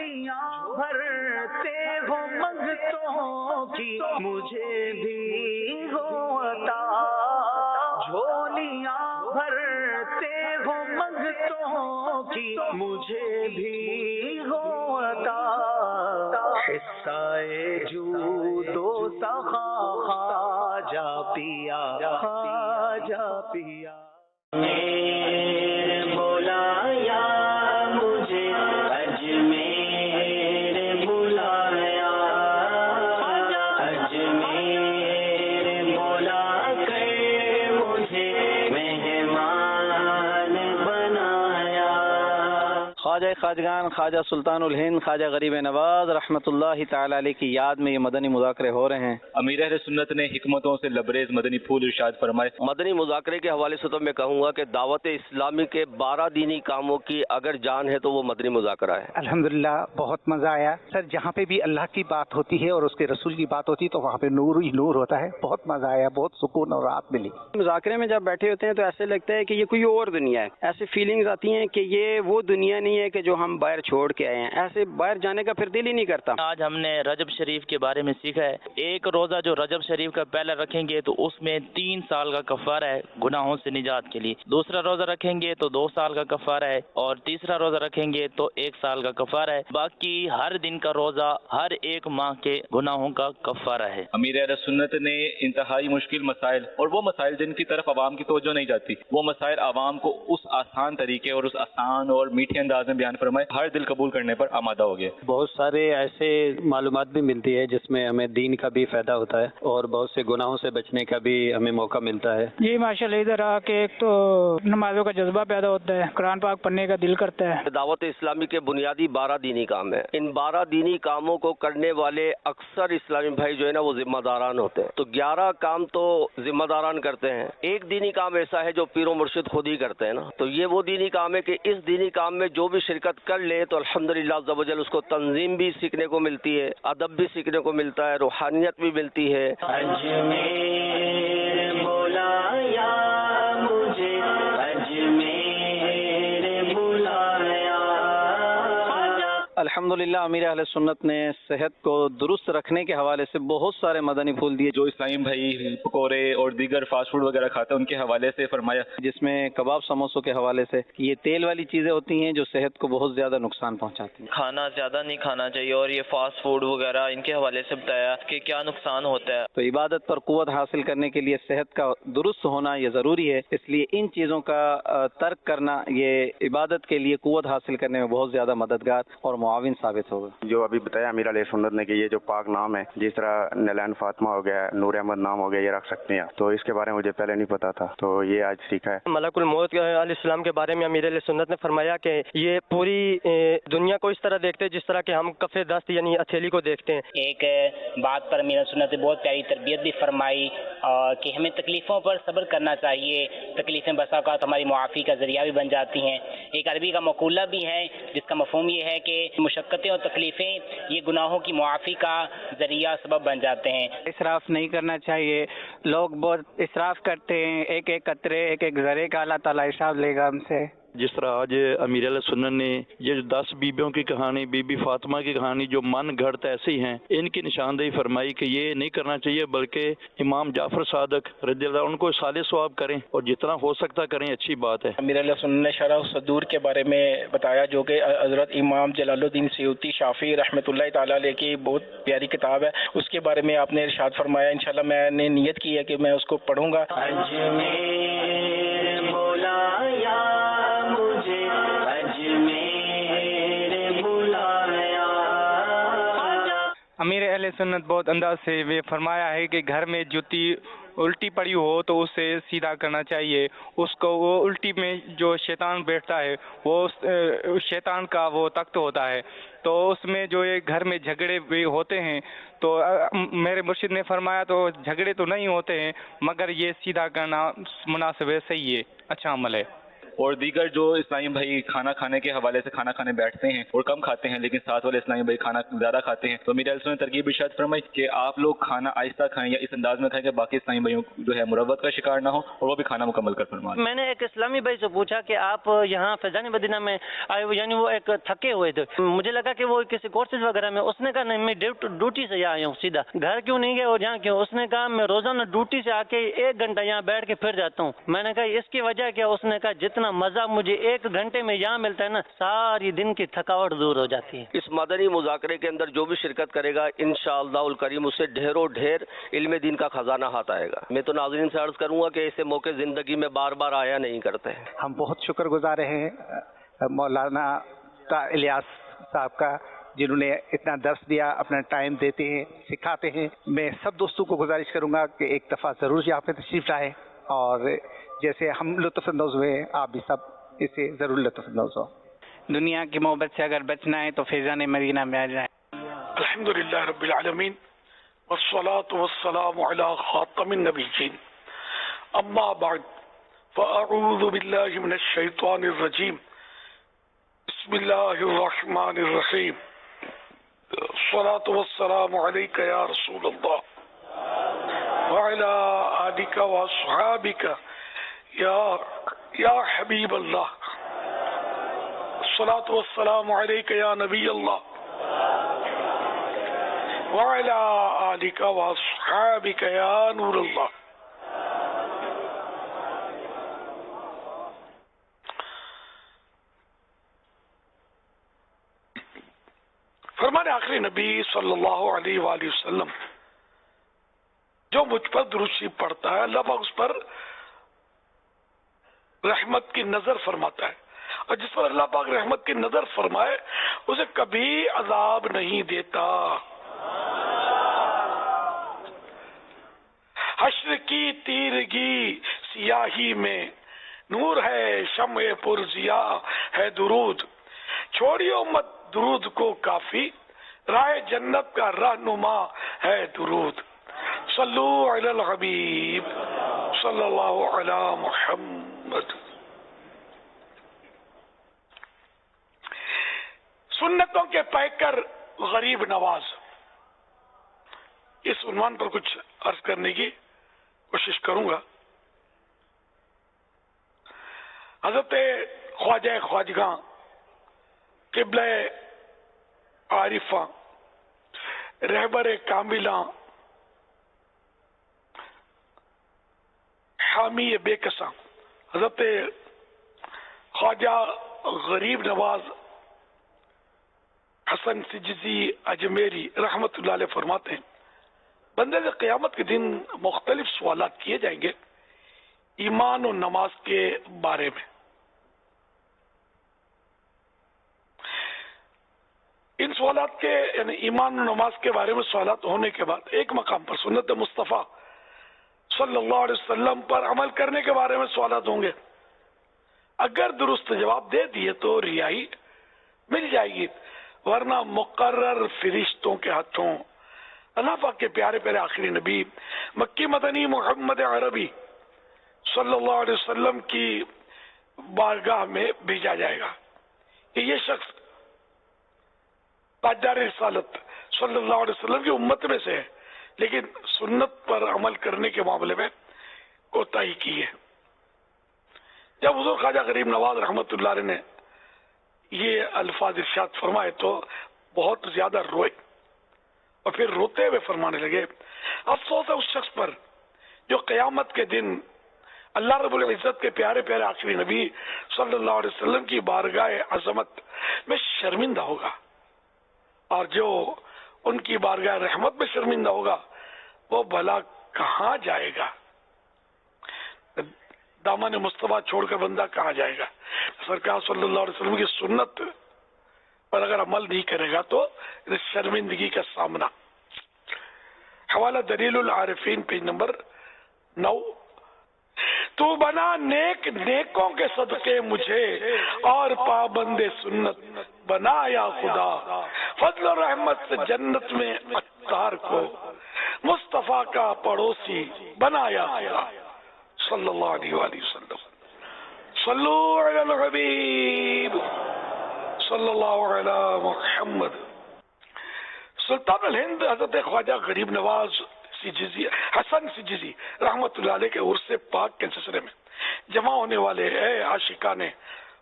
جھولیاں بھرتے ہو منگتوں کی مجھے بھی ہو عطا، جھولیاں بھرتے ہو منگتوں کی مجھے بھی ہو عطا، حصہ جود و سخا خواجہ پیا، خواجہ پیا بلایا مجھے اجمیر بلایا، اجمیر بلا کر مجھے مہمان بنایا۔ خواجہ خواجگان خواجہ سلطان الہند خواجہ غریب نواز رحمۃ اللہ تعالی علیہ کی یاد میں یہ مدنی مذاکرے ہو رہے ہیں۔ امیر اہل سنت نے حکمتوں سے لبریز مدنی پھول ارشاد فرمائے۔ مدنی مذاکرے کے حوالے سے تو میں کہوں گا کہ دعوت اسلامی کے 12 دینی کاموں کی اگر جان ہے تو وہ مدنی مذاکرہ ہے۔ الحمدللہ بہت مزہ آیا سر، جہاں پہ بھی اللہ کی بات ہوتی ہے اور اس کے رسول کی بات ہوتی ہے تو وہاں پہ نور ہی نور ہوتا ہے، بہت مزہ آیا، بہت سکون اور راحت ملی۔ مذاکرے میں جب بیٹھے ہوتے ہیں تو ایسے لگتا ہے کہ یہ کوئی اور دنیا ہے، ایسی فیلنگز آتی ہیں کہ یہ وہ دنیا نہیں ہے کہ جو ہم باہر چھوڑ کے آئے ہیں، ایسے باہر جانے کا پھر دل ہی نہیں کرتا۔ آج ہم نے رجب شریف کے بارے میں سیکھا ہے۔ ایک روزہ جو رجب شریف کا پہلا رکھیں گے تو اس میں 3 سال کا کفارہ ہے گناہوں سے نجات کے لیے، دوسرا روزہ رکھیں گے تو 2 سال کا کفارہ ہے، اور تیسرا روزہ رکھیں گے تو 1 سال کا کفارہ ہے، باقی ہر دن کا روزہ ہر ایک ماہ کے گناہوں کا کفارہ ہے۔ امیر اہل سنت نے انتہائی مشکل مسائل اور وہ مسائل جن کی طرف عوام کی توجہ نہیں جاتی، وہ مسائل عوام کو اس آسان طریقے اور اس آسان اور میٹھے انداز میں بیان فرمائے، ہر دل قبول کرنے پر آمادہ ہو گیا۔ بہت سارے ایسے معلومات بھی ملتی ہے جس میں ہمیں دین کا بھی فائدہ ہوتا ہے اور بہت سے گناہوں سے بچنے کا بھی ہمیں موقع ملتا ہے۔ جی ماشاءاللہ، ادھر آ کے ایک تو نمازوں کا جذبہ پیدا ہوتا ہے، قرآن پاک پڑھنے کا دل کرتا ہے۔ دعوت اسلامی کے بنیادی 12 دینی کام ہیں، ان 12 دینی کاموں کو کرنے والے اکثر اسلامی بھائی جو ہے نا وہ ذمہ داران ہوتے ہیں، تو 11 کام تو ذمہ داران کرتے ہیں، ایک دینی کام ایسا ہے جو پیر و مرشد خود ہی کرتے ہیں نا، تو یہ وہ دینی کام ہے کہ اس دینی کام میں جو بھی شرکت کر لے تو الحمدللہ عز و جل اس کو تنظیم بھی سیکھنے کو ملتی ہے، ادب بھی سیکھنے کو ملتا ہے، روحانیت بھی ملتی ہے۔ اجمیر بلایا مجھے اجمیر بلایا۔ الحمدللہ امیر اہل سنت نے صحت کو درست رکھنے کے حوالے سے بہت سارے مدنی پھول دیے، جو اسلامی بھائی پکوڑے اور دیگر فاسٹ فوڈ وغیرہ کھاتے ہیں ان کے حوالے سے فرمایا، جس میں کباب سموسوں کے حوالے سے یہ تیل والی چیزیں ہوتی ہیں جو صحت کو بہت زیادہ نقصان پہنچاتی ہیں، کھانا زیادہ نہیں کھانا چاہیے، اور یہ فاسٹ فوڈ وغیرہ ان کے حوالے سے بتایا کہ کیا نقصان ہوتا ہے۔ تو عبادت پر قوت حاصل کرنے کے لیے صحت کا درست ہونا یہ ضروری ہے، اس لیے ان چیزوں کا ترک کرنا یہ عبادت کے لیے قوت حاصل کرنے میں بہت زیادہ مددگار اور معاون ثابت ہوگا۔ جو ابھی بتایا امیر علیہ سنت نے کہ یہ جو پاک نام ہے، جس طرح نلین فاطمہ ہو گیا، نور احمد نام ہو گیا، یہ رکھ سکتے ہیں، تو اس کے بارے میں مجھے پہلے نہیں پتا تھا، تو یہ آج سیکھا ہے۔ ملک الموت علیہ السلام کے بارے میں امیر علیہ سنت نے فرمایا کہ یہ پوری دنیا کو اس طرح دیکھتے ہیں جس طرح کہ ہم کف دست یعنی ہتھیلی کو دیکھتے ہیں۔ ایک بات پر امیر سنت نے بہت پیاری تربیت بھی فرمائی کہ ہمیں تکلیفوں پر صبر کرنا چاہیے، تکلیفیں بسا اوقات ہماری معافی کا ذریعہ بھی بن جاتی ہیں۔ ایک عربی کا مقولہ بھی ہے جس کا مفہوم یہ ہے کہ مشقتیں اور تکلیفیں یہ گناہوں کی معافی کا ذریعہ سبب بن جاتے ہیں۔ اسراف نہیں کرنا چاہیے، لوگ بہت اسراف کرتے ہیں، ایک ایک قطرے ایک ایک ذرے کا اللہ تعالیٰ حساب لے گا ہم سے۔ جس طرح آج امیر علیہ سنت نے یہ 10 بیبیوں کی کہانی، بی بی فاطمہ کی کہانی جو من گھڑت ایسی ہیں، ان کی نشاندہی فرمائی کہ یہ نہیں کرنا چاہیے، بلکہ امام جعفر صادق رضی اللہ عنہ ان کو صالح ثواب کریں اور جتنا ہو سکتا کریں، اچھی بات ہے۔ امیر علیہ سنت نے شرح الصدور کے بارے میں بتایا، جو کہ حضرت امام جلال الدین سیوطی شافعی رحمۃ اللہ تعالیٰ علیہ کی بہت پیاری کتاب ہے، اس کے بارے میں آپ نے ارشاد فرمایا، انشاءاللہ میں نے نیت کی ہے کہ میں اس کو پڑھوں گا۔ اجمیر بلایا مجھے اجمیر بلایا۔ امیر اہل سنت بہت انداز سے یہ فرمایا ہے کہ گھر میں جوتی الٹی پڑی ہو تو اسے سیدھا کرنا چاہیے، اس کو وہ الٹی میں جو شیطان بیٹھتا ہے وہ شیطان کا وہ تخت ہوتا ہے، تو اس میں جو یہ گھر میں جھگڑے بھی ہوتے ہیں تو میرے مرشد نے فرمایا تو جھگڑے تو نہیں ہوتے ہیں مگر یہ سیدھا کرنا مناسب ہے، صحیح ہے، اچھا عمل ہے۔ اور دیگر جو اسلامی بھائی کھانا کھانے کے حوالے سے کھانا کھانے بیٹھتے ہیں اور کم کھاتے ہیں لیکن ساتھ والے اسلامی بھائی کھانا زیادہ کھاتے ہیں، تو میرے علم نے ترغیب ارشاد فرمائی کہ آپ لوگ کھانا آہستہ کھائیں یا اس انداز میں کھائیں کہ باقی اسلامی بھائیوں جو ہے مروت کا شکار نہ ہو اور وہ بھی کھانا مکمل کر فرمائیں۔ میں نے ایک اسلامی بھائی سے پوچھا کہ آپ یہاں فیضان مدینہ میں آئے ہوئے، یعنی وہ ایک تھکے ہوئے تھے، مجھے لگا کہ وہ کسی کورسز وغیرہ میں، اس نے کہا نہیں میں ڈیوٹی سے یہاں آیا ہوں، سیدھا گھر کیوں نہیں گئے اور یہاں کیوں؟ اس نے کہا میں روزانہ ڈیوٹی سے آ کے 1 گھنٹہ یہاں بیٹھ کے پھر جاتا ہوں۔ میں نے کہا اس کی وجہ کیا؟ اس نے کہا جتنا مزہ مجھے 1 گھنٹے میں یہاں ملتا ہے نا، ساری دن کی تھکاوٹ دور ہو جاتی ہے۔ اس مدنی مذاکرے کے اندر جو بھی شرکت کرے گا انشاءاللہ الکریم اسے ڈھیروں ڈھیر علم دین کا خزانہ ہاتھ آئے گا۔ میں تو ناظرین سے عرض کروں گا کہ ایسے موقع زندگی میں بار بار آیا نہیں کرتے ہیں۔ ہم بہت شکر گزار ہیں مولانا الیاس صاحب کا، جنہوں نے اتنا درس دیا، اپنا ٹائم دیتے ہیں، سکھاتے ہیں۔ میں سب دوستوں کو گزارش کروں گا کہ ایک دفعہ ضرور یہاں پہ تشریف لائیں، اور جیسے ہم لطف اندوز ہوئے آپ بھی سب اس سے ضرور لطف اندوز ہو۔ دنیا کی محبت سے اگر بچنا ہے تو فیضان مدینہ میں آ جائیں۔ الحمدللہ رب العالمین والصلاة والسلام علی خاتم النبیین، اما بعد فاعوذ باللہ من الشیطان الرجیم، بسم اللہ الرحمن الرحیم، الصلاة والسلام علیک یا رسول اللہ وعلی آلک واصحابک یا حبیب اللہ، الصلاة والسلام علیک یا نبی اللہ وعلی آلک واصحابک یا نور اللہ۔ فرمان آخری نبی صلی اللہ علیہ وآلہ وسلم، جو مجھ پر درود شریف پڑھتا ہے اللہ پاک اس پر رحمت کی نظر فرماتا ہے، اور جس پر اللہ پاک رحمت کی نظر فرمائے اسے کبھی عذاب نہیں دیتا۔ حشر کی تیرگی سیاہی میں نور ہے، شمع پر ضیاء ہے درود، چھوڑیو مت درود کو کافی، راہ جنت کا رہنما ہے درود۔ صلو علی الحبیب صلی اللہ علی محمد۔ سنتوں کے پیکر غریب نواز، اس عنوان پر کچھ عرض کرنے کی کوشش کروں گا۔ حضرت خواجہ خواجگاں قبلہ عارفاں رہبر کاملاں حامی بے کساں حضرت خواجہ غریب نواز حسن سجزی اجمیری رحمت اللہ علیہ فرماتے ہیں، بندے سے قیامت کے دن مختلف سوالات کیے جائیں گے ایمان و نماز کے بارے میں۔ ان سوالات کے یعنی ایمان و نماز کے بارے میں سوالات ہونے کے بعد ایک مقام پر سنت مصطفیٰ صلی اللہ علیہ وسلم پر عمل کرنے کے بارے میں سوالات ہوں گے۔ اگر درست جواب دے دیے تو رہائی مل جائے گی، ورنہ مقرر فرشتوں کے ہاتھوں اللہ پاک کے پیارے پیارے آخری نبی مکی مدنی محمد عربی صلی اللہ علیہ وسلم کی بارگاہ میں بھیجا جائے گا کہ یہ شخص تاجدار رسالت صلی اللہ علیہ وسلم کی امت میں سے ہے، لیکن سنت پر عمل کرنے کے معاملے میں کوتاہی کی ہے۔ جب حضور خواجہ غریب نواز رحمت اللہ علیہ نے یہ الفاظ ارشاد فرمائے تو بہت زیادہ روئے، اور پھر روتے ہوئے فرمانے لگے، افسوس ہے اس شخص پر جو قیامت کے دن اللہ رب العزت کے پیارے پیارے آخری نبی صلی اللہ علیہ وسلم کی بارگاہ عظمت میں شرمندہ ہوگا، اور جو ان کی بارگاہ رحمت میں شرمندہ ہوگا وہ بھلا کہاں جائے گا؟ دامن مصطفیٰ چھوڑ کر بندہ کہاں جائے گا؟ سرکار صلی اللہ علیہ وسلم کی سنت پر اگر عمل نہیں کرے گا تو شرمندگی کا سامنا۔ حوالہ دلیل العارفین پیج نمبر 9۔ تو بنا نیک نیکوں کے صدقے مجھے اور پابند سنت بنا یا خدا، فضل و رحمت سے جنت میں عطار کو مصطفیٰ کا پڑوسی بنا یا خدا، صلی اللہ علیہ وآلہ وسلم۔ صلو علی الحبیب صلی اللہ علی محمد. سلطان الہند حضرت خواجہ غریب نواز سجزی حسن سجزی رحمت اللہ علیہ کے عرس پاک کے سلسلے میں جمع ہونے والے اے عاشقان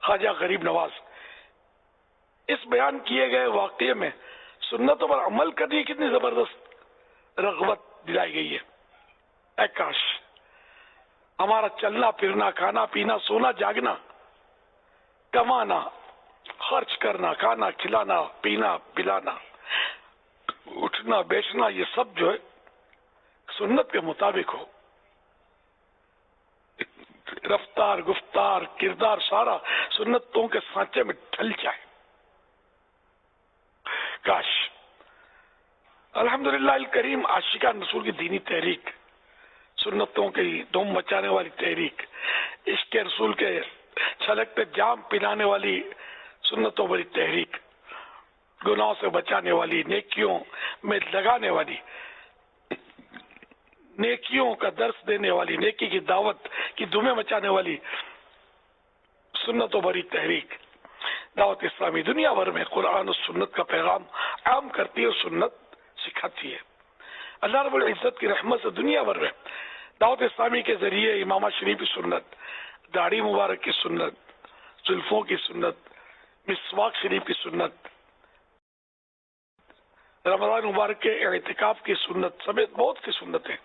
خواجہ غریب نواز، اس بیان کیے گئے واقعے میں سنتوں پر عمل کرنے کی کتنی زبردست رغبت دلائی گئی ہے. اے کاش ہمارا چلنا پھرنا، کھانا پینا، سونا جاگنا، کمانا، خرچ کرنا، کھانا کھلانا، پینا پلانا، اٹھنا بیٹھنا، یہ سب جو ہے سنت کے مطابق ہو. رفتار، گفتار، کردار سارا سنتوں کے سانچے میں ڈھل جائے. کاش. الحمدللہ الکریم عاشقان رسول کی دینی تحریک، سنتوں کی دم مچانے والی تحریک، عشق رسول کے چھلکتے جام پلانے والی سنتوں والی تحریک، گناہوں سے بچانے والی، نیکیوں میں لگانے والی، نیکیوں کا درس دینے والی، نیکی کی دعوت کی دمیں مچانے والی سنتوں بری تحریک دعوت اسلامی دنیا بھر میں قرآن و سنت کا پیغام عام کرتی ہے اور سنت سکھاتی ہے. اللہ رب العزت کی رحمت سے دنیا بھر میں دعوت اسلامی کے ذریعے امامہ شریف کی سنت، داڑھی مبارک کی سنت، زلفوں کی سنت، مسواک شریف کی سنت، رمضان مبارک کے اعتکاف کی سنت سمیت بہت سی سنتیں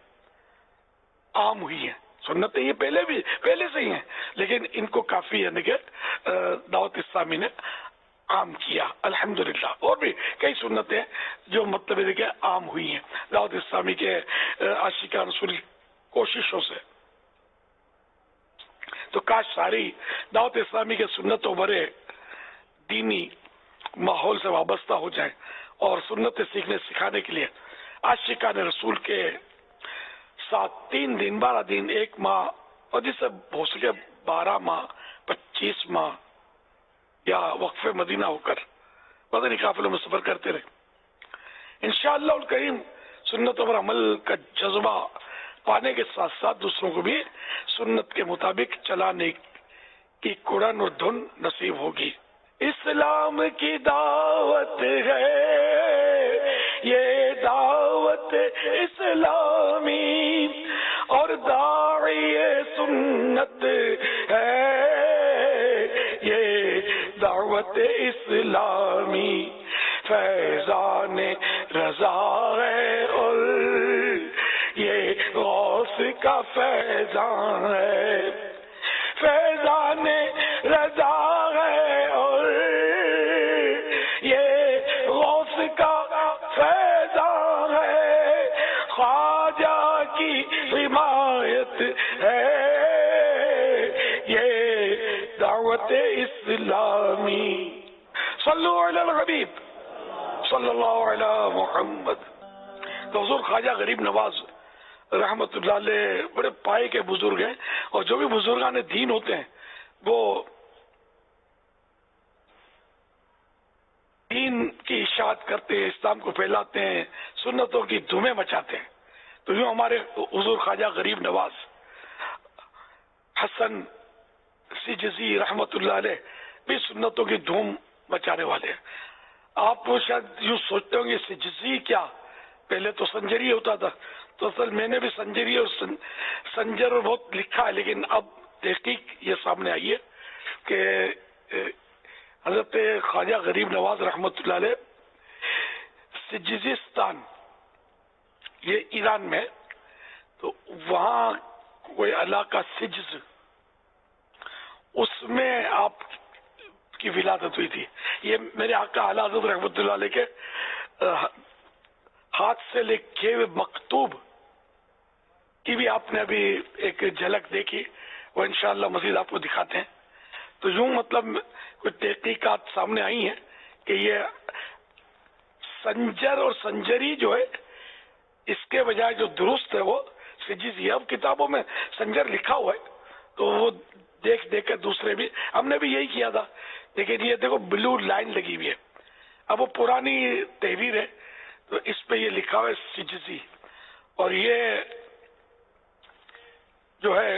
عام ہوئی ہیں. سنتیں یہ پہلے سے ہی ہیں، لیکن ان کو کافی یعنی کہ دعوت اسلامی نے عام کیا الحمدللہ. اور بھی کئی سنتیں جو مطلب ہے کہ عام ہوئی ہیں دعوت اسلامی کے عاشقان رسول کی کوششوں سے. تو کاش ساری دعوت اسلامی کے سنتوں بھرے دینی ماحول سے وابستہ ہو جائیں اور سنت سیکھنے سکھانے کے لیے عاشقان رسول کے ساتھ 3 دن 12 دن 1 ماہ اور جس سے ہو سکے 12 ماہ 25 ماہ یا وقف مدینہ ہو کر مدنی قافلوں میں سفر کرتے رہے. انشاءاللہ الکریم سنتوں پر عمل کا جذبہ پانے کے ساتھ ساتھ دوسروں کو بھی سنت کے مطابق چلانے کی قرآن اور دھن نصیب ہوگی. اسلام کی دعوت ہے یہ دعوت اسلامی اور داعی سنت ہے یہ دعوت اسلامی. فیضان رضا ہے اور یہ غوث کا فیضان ہے. فیضان رضا ہے اور یہ غوث کا فیضان ہے. خواجہ کی حمایت ہے یہ دعوت اسلامی. صلو علی الحبیب صلی اللہ علی محمد. تو حضور خواجہ غریب نواز رحمت اللہ علیہ بڑے پائے کے بزرگ ہیں، اور جو بھی بزرگان دین ہوتے ہیں وہ دین کی اشاعت کرتے ہیں، اسلام کو پھیلاتے ہیں، سنتوں کی دھومیں مچاتے ہیں. تو یوں ہمارے حضور خواجہ غریب نواز حسن سجزی رحمت اللہ علیہ بھی سنتوں کی دھوم مچانے والے ہیں. آپ شاید یوں سوچتے ہوں گے سجزی کیا، پہلے تو سنجری ہوتا تھا. تو اصل میں نے بھی سنجری اور سنجر بہت لکھا ہے، لیکن اب تحقیق یہ سامنے آئی ہے کہ حضرت خواجہ غریب نواز رحمت اللہ علیہ سجزستان یہ ایران میں، تو وہاں کوئی علاقہ سجز، اس میں آپ کی ولادت ہوئی تھی. یہ میرے آقا اعلیٰ حضرت رحمت اللہ علیہ کے ہاتھ سے لکھے ہوئے مکتوب کی بھی آپ نے ابھی ایک جھلک دیکھی، وہ انشاءاللہ مزید آپ کو دکھاتے ہیں. تو یوں مطلب کچھ تحقیقات سامنے آئی ہیں کہ یہ سنجر اور سنجری جو ہے اس کے بجائے جو درست ہے وہ سجز ہے. اب کتابوں میں سنجر لکھا ہوا ہے تو وہ دیکھ کر دوسرے بھی ہم نے بھی یہی کیا تھا، لیکن یہ دیکھو بلو لائن لگی ہوئی ہے. اب وہ پرانی تحریر ہے تو اس پہ یہ لکھا ہوا ہے سجزی، اور یہ جو ہے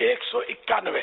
191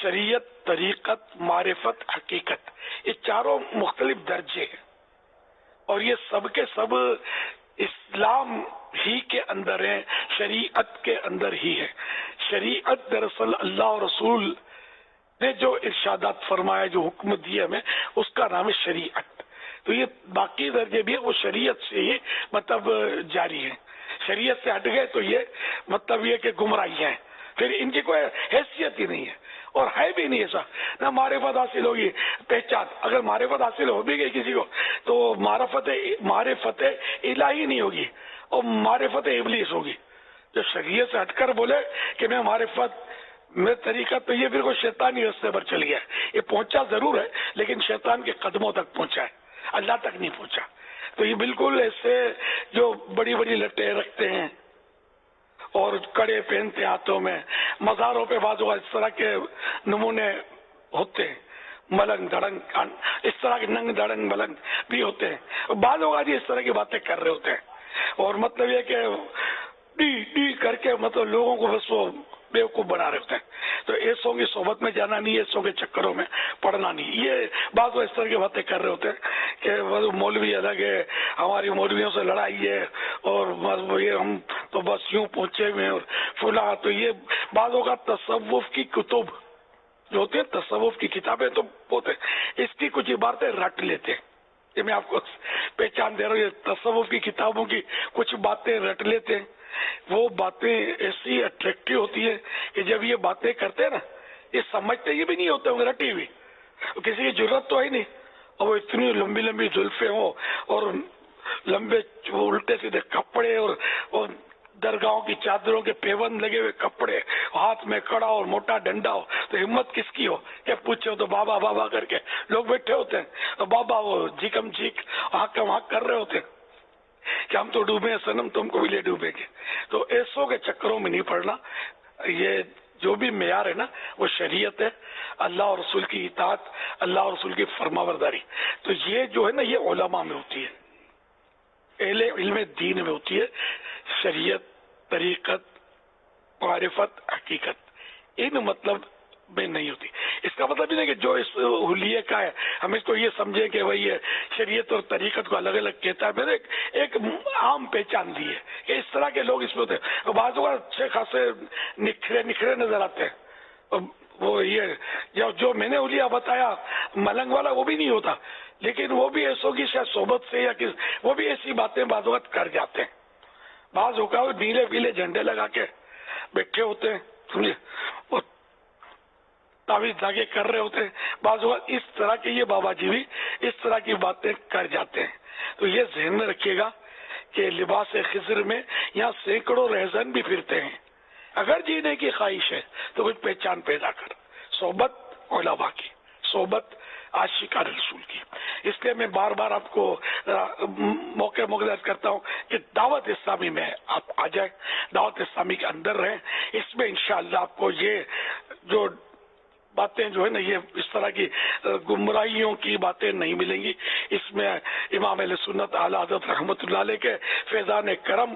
شریعت، طریقت، معرفت، حقیقت، یہ چاروں مختلف درجے ہیں، اور یہ سب کے سب اسلام ہی کے اندر ہیں، شریعت کے اندر ہی ہے۔ شریعت دراصل اللہ اور رسول نے جو ارشادات فرمایا، جو حکم دیے ہمیں، اس کا نام ہے شریعت۔ تو یہ باقی درجے بھی ہیں، وہ شریعت سے ہی مطلب جاری ہیں۔ شریعت سے ہٹ گئے تو یہ مطلب یہ کہ گمراہی ہیں، پھر ان کی کوئی حیثیت ہی نہیں ہے، اور ہے بھی نہیں ایسا۔ نہ معرفت حاصل ہوگی، پہچان، اگر معرفت حاصل ہو بھی گئی کسی کو تو معرفت الہی نہیں ہوگی، اور معرفت ابلیس ہوگی۔ جو شریعت سے ہٹ کر بولے کہ میں معرفت میں طریقہ، تو یہ پھر کوئی شیطانی رستے پر چل گیا ہے۔ یہ پہنچا ضرور ہے لیکن شیطان کے قدموں تک پہنچا ہے، اللہ تک نہیں پہنچا۔ تو یہ بالکل ایسے جو بڑی بڑی لٹیں رکھتے ہیں اور کڑے پہنتے ہاتھوں میں، مزاروں پہ بعض اس طرح کے نمونے ہوتے ہیں، ملنگ دڑنگ، اس طرح کے ننگ دڑنگ ملنگ بھی ہوتے ہیں، بعض اوقات اس طرح کی باتیں کر رہے ہوتے ہیں، اور مطلب یہ کہ ڈی کر کے مطلب لوگوں کو بس وہ بیوقوف بنا رہے ہوتے ہیں۔ تو ایسوں کی صحبت میں جانا نہیں، ایسوں کے چکروں میں پڑنا نہیں۔ یہ بعض وہ اس طرح کی باتیں کر رہے ہوتے ہیں کہ مولوی الگ ہے، ہماری مولویوں سے لڑائی ہے، اور یہ ہم تو بس یوں پہنچے ہوئے ہیں، اور فلاں۔ تو یہ بعض اوقات تصوف کی کتب جو ہوتے ہیں، تصوف کی کتابیں تو ہوتے ہیں، اس کی کچھ عبارتیں رٹ لیتے ہیں۔ یہ میں آپ کو پہچان دے رہا ہوں، یہ تصوف کی کتابوں کی کچھ باتیں رٹ لیتے ہیں۔ وہ باتیں ایسی اٹریکٹیو ہوتی ہے کہ جب یہ باتیں کرتے ہیں نا، یہ سمجھتے یہ بھی نہیں ہوتے ہوں گے رٹی ہوئی، کسی کی ضرورت تو ہے نہیں، اور وہ اتنی لمبی لمبی زلفیں ہوں اور لمبے الٹے سیدھے کپڑے، اور درگاہوں کی چادروں کے پیوند لگے ہوئے کپڑے، ہاتھ میں کڑا اور موٹا ڈنڈا ہو، تو ہمت کس کی ہو کہ پوچھو تو بابا بابا کر کے لوگ بیٹھے ہوتے ہیں، اور بابا وہ جھکم جھیک ہاکم ہاک کر رہے ہوتے ہیں کہ ہم تو ڈوبے ہیں صنم، تم کو بھی لے ڈوبے گے۔ تو ایسوں کے چکروں میں نہیں پڑنا۔ یہ جو بھی معیار ہے نا، وہ شریعت ہے، اللہ اور رسول کی اطاعت، اللہ اور رسول کی فرمانبرداری۔ تو یہ جو ہے نا، یہ علماء میں ہوتی ہے، اہل علم دین میں ہوتی ہے، شریعت، طریقت، معرفت، حقیقت، ان مطلب میں نہیں ہوتی۔ اس کا مطلب یہ نہیں کہ جو اس حلیے کا ہے ہم اس کو یہ سمجھیں کہ وہی ہے شریعت اور طریقت کو الگ الگ کہتا ہے۔ میں نے ایک عام پہچان دی ہے کہ اس طرح کے لوگ اس میں ہوتے ہیں، بعض اوقات اچھے خاصے نکھرے نظر آتے ہیں۔ وہ یہ جو میں نے حلیہ بتایا ملنگ والا، وہ بھی نہیں ہوتا، لیکن وہ بھی ایسوں کی شاید صحبت سے یا وہ بھی ایسی باتیں بعض اوقات کر جاتے ہیں۔ بعض اوقات نیلے پیلے جھنڈے لگا کے بیٹھے ہوتے ہیں، سمجھے، اور تعویذ دھاگے کر رہے ہوتے ہیں۔ بعض اوقات اس طرح کے یہ بابا جی بھی اس طرح کی باتیں کر جاتے ہیں۔ تو یہ ذہن میں رکھیے گا کہ لباس خضر میں یہاں سینکڑوں رہزن بھی پھرتے ہیں۔ اگر جینے کی خواہش ہے تو کچھ پہچان پیدا کر، صحبت علماء کی، صحبت عاشقان رسول کی۔ اس لیے میں بار بار آپ کو موقع مقدس کرتا ہوں کہ دعوت اسلامی میں آپ آ جائیں، دعوت اسلامی کے اندر رہیں۔ اس میں انشاءاللہ آپ کو یہ جو باتیں جو ہے نا، یہ اس طرح کی گمراہیوں کی باتیں نہیں ملیں گی۔ اس میں امام اہل سنت اعلیٰ حضرت رحمۃ اللہ علیہ کے فیضان کرم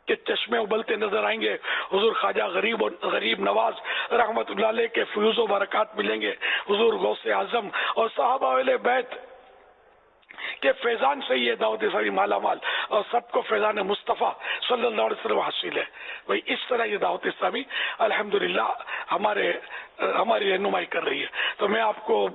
کے چشمے ابلتے نظر آئیں گے، حضور خواجہ غریب نواز رحمۃ اللہ علیہ کے فیوز و برکات ملیں گے، حضور غوث اعظم اور صحابہ اہل بیت کے فیضان سے یہ دعوت اسلامی مالا مال، اور سب کو فیضان مصطفیٰ صلی اللہ علیہ وسلم حاصل ہے۔ وہی اس طرح یہ دعوت اسلامی الحمدللہ ہماری رہنمائی کر رہی ہے۔ تو میں آپ کو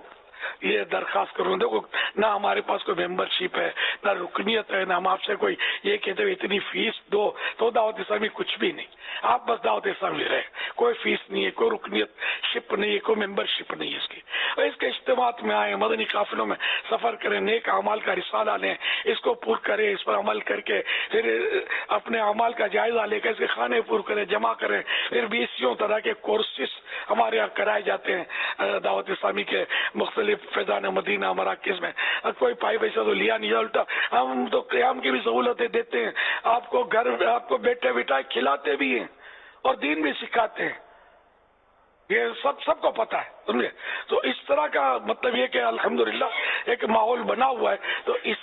یہ درخواست کروں، دیکھو نہ ہمارے پاس کوئی ممبرشپ ہے، نہ رکنیت ہے، نہ ہم آپ سے کوئی یہ کہتے ہوئے اتنی فیس دو تو دعوت اسلامی کچھ بھی نہیں۔ آپ بس دعوت اسلامی رہے، کوئی فیس نہیں ہے، کوئی رکنیت شپ نہیں ہے، کوئی ممبرشپ نہیں ہے اس کی۔ اور اس کے اجتماعات میں آئیں، مدنی قافلوں میں سفر کریں، نیک اعمال کا رسالہ لیں، اس کو پر کریں، اس پر عمل کر کے پھر اپنے اعمال کا جائزہ لے کر اس کے کھانے پر کریں، جمع کریں۔ پھر 20 طرح کے کورسز ہمارے یہاں کرائے جاتے ہیں دعوت اسلامی کے مختلف فیضان مدینہ مراکز میں۔ کوئی پائی پیسہ تو لیا نہیں، الٹا ہم تو قیام کی بھی سہولتیں دیتے ہیں، آپ کو گھر آپ کو بیٹھے بٹھائے کھلاتے بھی ہیں اور دین بھی سکھاتے ہیں، یہ سب کو پتا ہے، سمجھے۔ تو اس طرح کا مطلب یہ کہ الحمدللہ ایک ماحول بنا ہوا ہے۔ تو اس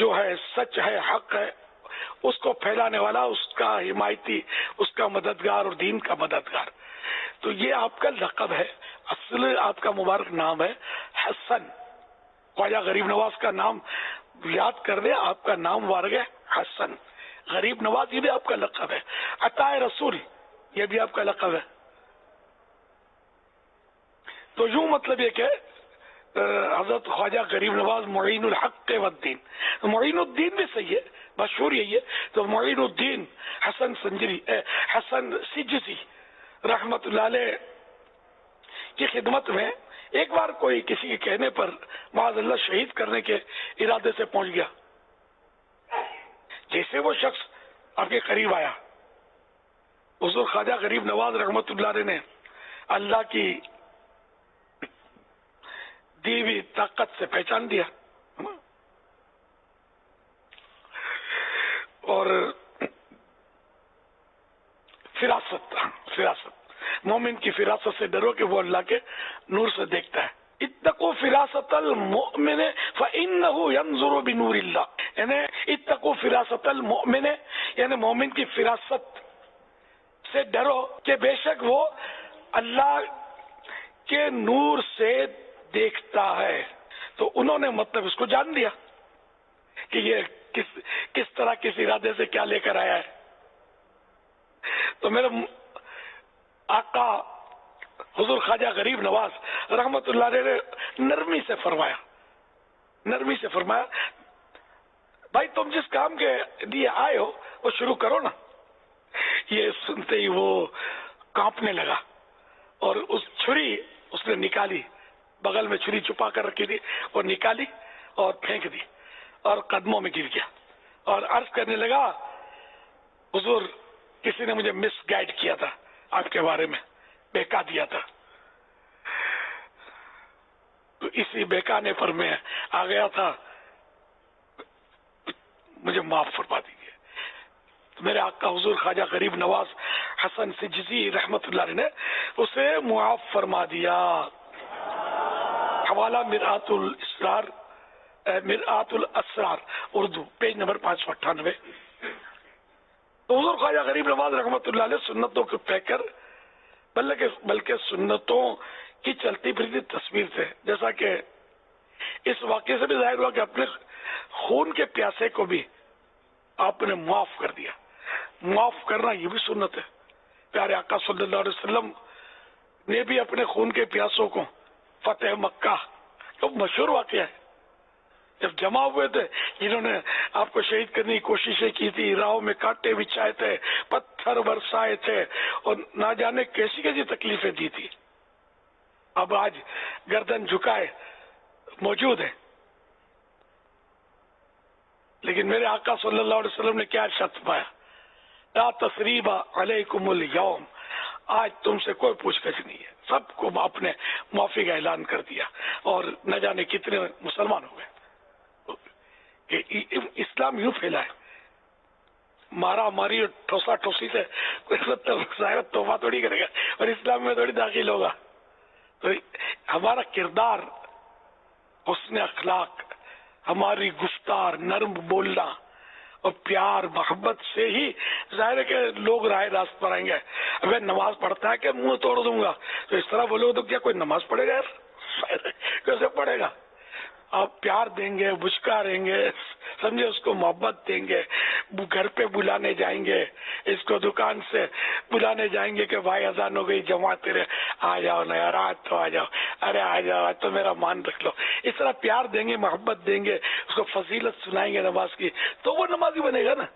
جو ہے سچ ہے، حق ہے، اس کو پھیلانے والا، اس کا حمایتی، اس کا مددگار اور دین کا مددگار. تو یہ آپ کا لقب ہے. اصل آپ کا مبارک نام ہے حسن. خواجہ غریب نواز کا نام یاد کر دیں، آپ کا نام مبارک ہے حسن. غریب نواز یہ بھی آپ کا لقب ہے. عطا رسول یہ بھی آپ کا لقب ہے. تو یوں مطلب یہ کہ حضرت خواجہ غریب نواز معین الحق والدین. معین الدین بھی صحیح ہے، مشہور یہی ہے. تو معین الدین حسن حسن سجزی رحمت اللہ علیہ کی خدمت میں ایک بار کوئی کسی کے کہنے پر معاذ اللہ شہید کرنے کے ارادے سے پہنچ گیا. جیسے وہ شخص آپ کے قریب آیا، حضور خواجہ غریب نواز رحمت اللہ علیہ نے اللہ کی دی ہوئی طاقت سے پہچان دیا اور فراست مومن کی فراست سے ڈرو کہ وہ اللہ کے نور سے دیکھتا ہے. اتقوا فراست المؤمن فإنه ينظر بنور اللہ. یعنی اتقوا فراست المؤمن یعنی مومن کی فراست سے ڈرو کہ بے شک وہ اللہ کے نور سے دیکھتا ہے. تو انہوں نے مطلب اس کو جان دیا کہ یہ کس طرح کس ارادے سے کیا لے کر آیا ہے. تو میرے آقا حضور خواجہ غریب نواز رحمت اللہ علیہ نے نرمی سے فرمایا بھائی تم جس کام کے لیے آئے ہو وہ شروع کرو نا. یہ سنتے ہی وہ کانپنے لگا اور اس چھری اس نے نکالی، بغل میں چھری چھپا کر رکھی تھی، اور نکالی اور پھینک دی اور قدموں میں گر گیا اور عرض کرنے لگا حضور کسی نے مجھے مس گائیڈ کیا تھا، آپ کے بارے میں بہکا دیا تھا. تو اسی بہکانے پر میں آ گیا تھا، مجھے معاف فرما دیجیے. تو میرے آقا حضور خواجہ غریب نواز حسن سجزی رحمت اللہ علیہ نے اسے معاف فرما دیا. حوالہ مرآت الاسرار اردو پیج نمبر 598. تو حضور خواجہ غریب نواز رحمت اللہ علیہ سنتوں کو پہ کر بلکہ سنتوں کی چلتی پھرتی تصویر تھے. جیسا کہ اس واقعے سے بھی ظاہر ہوا کہ اپنے خون کے پیاسے کو بھی آپ نے معاف کر دیا. معاف کرنا یہ بھی سنت ہے. پیارے آقا صلی اللہ علیہ وسلم نے بھی اپنے خون کے پیاسوں کو فتح مکہ تو مشہور واقعہ ہے، جب جمع ہوئے تھے جنہوں نے آپ کو شہید کرنے کی کوششیں کی تھی، راہوں میں کانٹے بچھائے تھے، پتھر برسائے تھے اور نہ جانے کیسی کیسی تکلیفیں دی تھی، اب آج گردن جھکائے موجود ہیں. لیکن میرے آقا صلی اللہ علیہ وسلم نے کیا ارشاد فرمایا؟ لا تثریب علیکم اليوم، آج تم سے کوئی پوچھ گچھ نہیں ہے. سب کو آپ نے معافی کا اعلان کر دیا اور نہ جانے کتنے مسلمان ہو گئے. کہ اسلام یوں پھیلا ہے، مارا ماری اور ٹھوسا ٹھوسی سے توبہ تھوڑی کرے گا اور اسلام میں تھوڑی داخل ہوگا. تو ہمارا کردار، حسن اخلاق، ہماری گفتار، نرم بولنا اور پیار محبت سے ہی ظاہر ہے کہ لوگ راہ راست پر آئیں گے. اگر نماز پڑھتا ہے کہ منہ توڑ دوں گا تو اس طرح بولو تو کیا کوئی نماز پڑھے گا یار؟ کیسے پڑھے گا؟ آپ پیار دیں گے، بچکاریں گے، سمجھے، اس کو محبت دیں گے، گھر پہ بلانے جائیں گے، اس کو دکان سے بلانے جائیں گے کہ بھائی اذان ہو گئی، جماعت تیرے آ جاؤ نا یار، آج تو آ جاؤ، ارے آ جاؤ، آج تو میرا مان رکھ لو. اس طرح پیار دیں گے، محبت دیں گے، اس کو فضیلت سنائیں گے نماز کی، تو وہ نمازی بنے گا نا.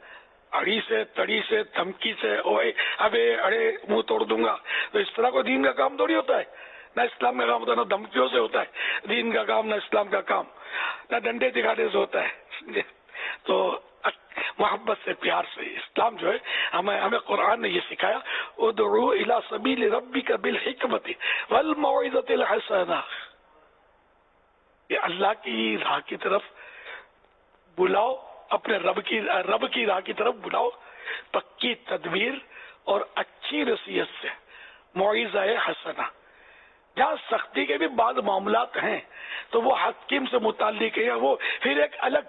اڑی سے تڑی سے دھمکی سے اوے ابے اڑے منہ توڑ دوں گا، تو اس طرح کو دین کا کام تھوڑی ہوتا ہے. نہ اسلام کا کام ہوتا ہے، نہ دھمکیوں سے ہوتا ہے دین کا کام، نہ اسلام کا کام، نہ ڈنڈے دکھانے سے ہوتا ہے. تو محبت سے، پیار سے اسلام جو ہے ہمیں قرآن نے یہ سکھایا، ادعو الی سبیل ربک بالحکمت والموعظۃ الحسنہ، یہ اللہ کی راہ کی طرف بلاؤ، اپنے رب کی راہ کی طرف بلاؤ، پکی تدبیر اور اچھی نصیحت سے، موعظہ حسنہ. جہاں سختی کے بھی بعض معاملات ہیں تو وہ حکیم سے متعلق ہے، وہ پھر ایک الگ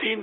3।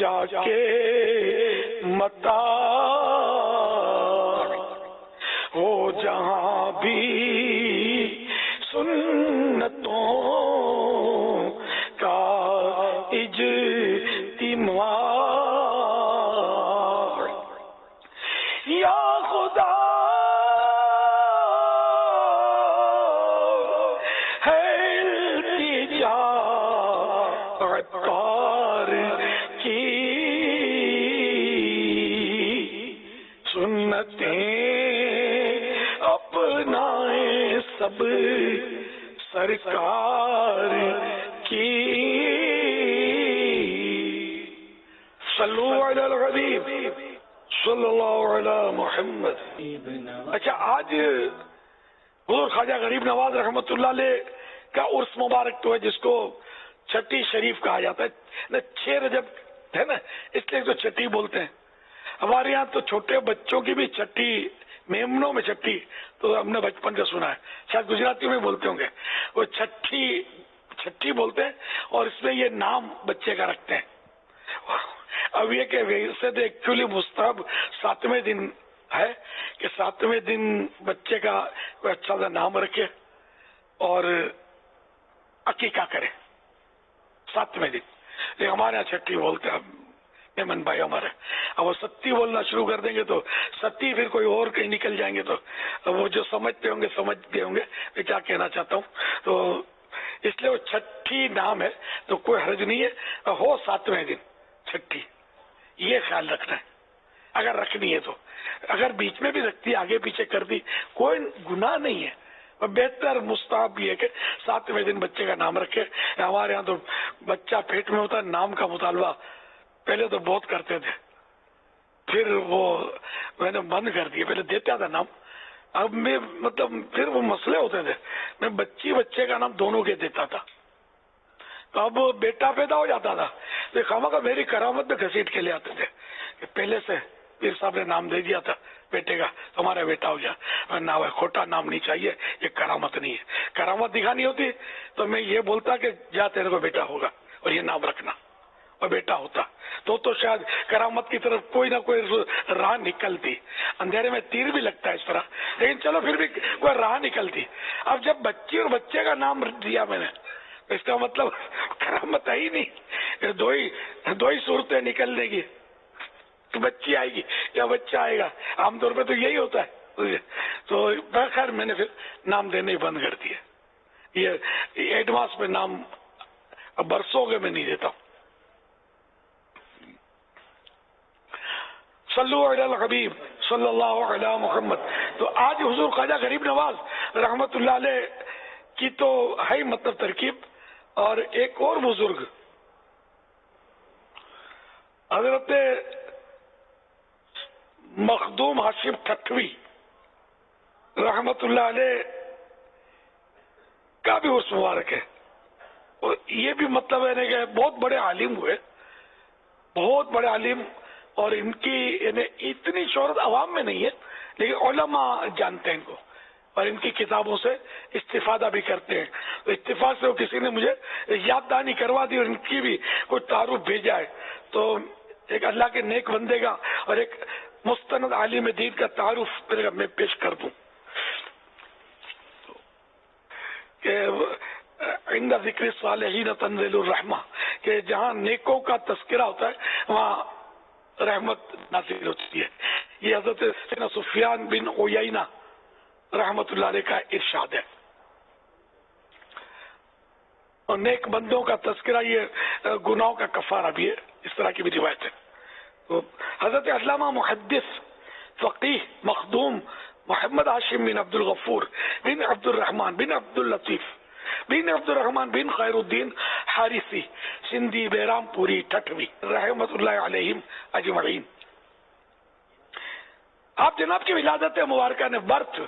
جا کے متا ہو جہاں بھی سنتوں کا اجتماع یا خدا ہے التجا عطار کی سنتیں اپنائیں سب سرکار کی صلو علی الحبیب صلی اللہ علی محمد. اچھا، آج حضور خواجہ غریب نواز رحمۃ اللہ علیہ کا عرس مبارک تو ہے، جس کو چھٹی شریف کہا جاتا ہے. 6 رجب ہے نا، اس لیے تو چھٹی بولتے ہیں. ہمارے یہاں تو چھوٹے بچوں کی بھی چھٹی، میمنوں میں چھٹی تو ہم نے بچپن کا سنا ہے، شاید گجراتیوں میں بولتے ہوں گے، وہ چھٹی بولتے ہیں اور اس میں یہ نام بچے کا رکھتے ہیں. اب یہ کہ ویسے تو ایکچولی مستحب 7ویں دن ہے کہ 7ویں دن بچے کا کوئی اچھا سا نام رکھے اور عقیقہ کرے 7ویں دن. لیکن ہمارے یہاں چھٹی بولتے ہیں. میمن بھائی ہمارے اب وہ ستی بولنا شروع کر دیں گے تو ستی پھر کوئی اور کہیں نکل جائیں گے تو وہ جو سمجھتے ہوں گے سمجھ گئے ہوں گے میں کیا کہنا چاہتا ہوں. تو اس لیے وہ چھٹی نام ہے تو کوئی حرج نہیں ہے، ہو 7ویں دن چھٹی، یہ خیال رکھنا ہے اگر رکھنی ہے تو. اگر بیچ میں بھی رکھتی آگے پیچھے کر دی کوئی گناہ نہیں ہے. بہتر مستحب یہ ہے کہ 7ویں دن بچے کا نام رکھے. ہمارے ہاں تو بچہ پیٹ میں ہوتا ہے، نام کا مطالبہ پہلے تو بہت کرتے تھے، پھر وہ میں نے بند کر دیا. پہلے دیتا تھا نام، اب میں مطلب پھر وہ مسئلے ہوتے تھے، میں بچے کا نام دونوں کے دیتا تھا. تو اب بیٹا پیدا ہو جاتا تھا تو خواہ میری کرامت میں گھسیٹ کے لے آتے تھے کہ پہلے سے پیر صاحب نے نام دے دیا تھا بیٹے کا، تمہارا بیٹا ہو جائے. نہ کھوٹا نام نہیں چاہیے، یہ کرامت نہیں ہے. کرامت دکھانی ہوتی تو میں یہ بولتا کہ جا تیرے کو بیٹا ہوگا اور یہ نام رکھنا، اور بیٹا ہوتا تو شاید کرامت کی طرف کوئی نہ کوئی راہ نکلتی. اندھیرے میں تیر بھی لگتا ہے اس طرح، لیکن چلو پھر بھی کوئی راہ نکلتی. اب جب بچی اور بچے کا نام دیا میں نے، اس کا مطلب کرامت ہے ہی نہیں. دو ہی صورتیں نکلنے کی، بچی آئے گی یا بچہ آئے گا، عام طور پہ تو یہی ہوتا ہے. تو بخیر میں نے پھر نام دینے ہی بند کر دیا. یہ ایڈوانس میں نام اب برسوں کے میں نہیں دیتا ہوں. صلو علی الحبیب صلی اللہ علی محمد. تو آج حضور خواجہ غریب نواز رحمت اللہ علیہ کی تو ہے مطلب ترکیب. اور ایک اور بزرگ حضرت مخدوم ہاشم ٹھٹوی رحمت اللہ علیہ کا بھی عرس مبارک ہے. اور یہ بھی مطلب ہے کہ بہت بڑے عالم ہوئے، بہت بڑے عالم، اور ان کی یعنی اتنی شہرت عوام میں نہیں ہے لیکن علماء جانتے ہیں ان کو اور ان کی کتابوں سے استفادہ بھی کرتے ہیں. تو اتفاق سے وہ کسی نے مجھے یاد دہانی کروا دی اور ان کی بھی کوئی تعارف بھیجا ہے. تو ایک اللہ کے نیک بندے کا اور ایک مستند عالم دین کا تعارف میں پیش کر دوں کہ عند ذکر صالحین تنزل الرحمہ، کہ جہاں نیکوں کا تذکرہ ہوتا ہے وہاں رحمت نازل ہوتی ہے. یہ حضرت سیدنا سفیان بن عیینہ رحمت اللہ علیہ کا ارشاد ہے. اور نیک بندوں کا تذکرہ یہ گناہوں کا کفارہ بھی ہے، اس طرح کی بھی روایت ہے. تو حضرت علامہ محدث فقیہ مخدوم محمد ہاشم بن عبد الغفور بن عبد الرحمن بن عبد اللطیف بن عبد الرحمن بن خیر الدین حارثی سندھی بیرام پوری ٹھٹوی رحمت اللہ علیہم اجمعین. آپ جناب کی ولادت مبارکہ نے برتھ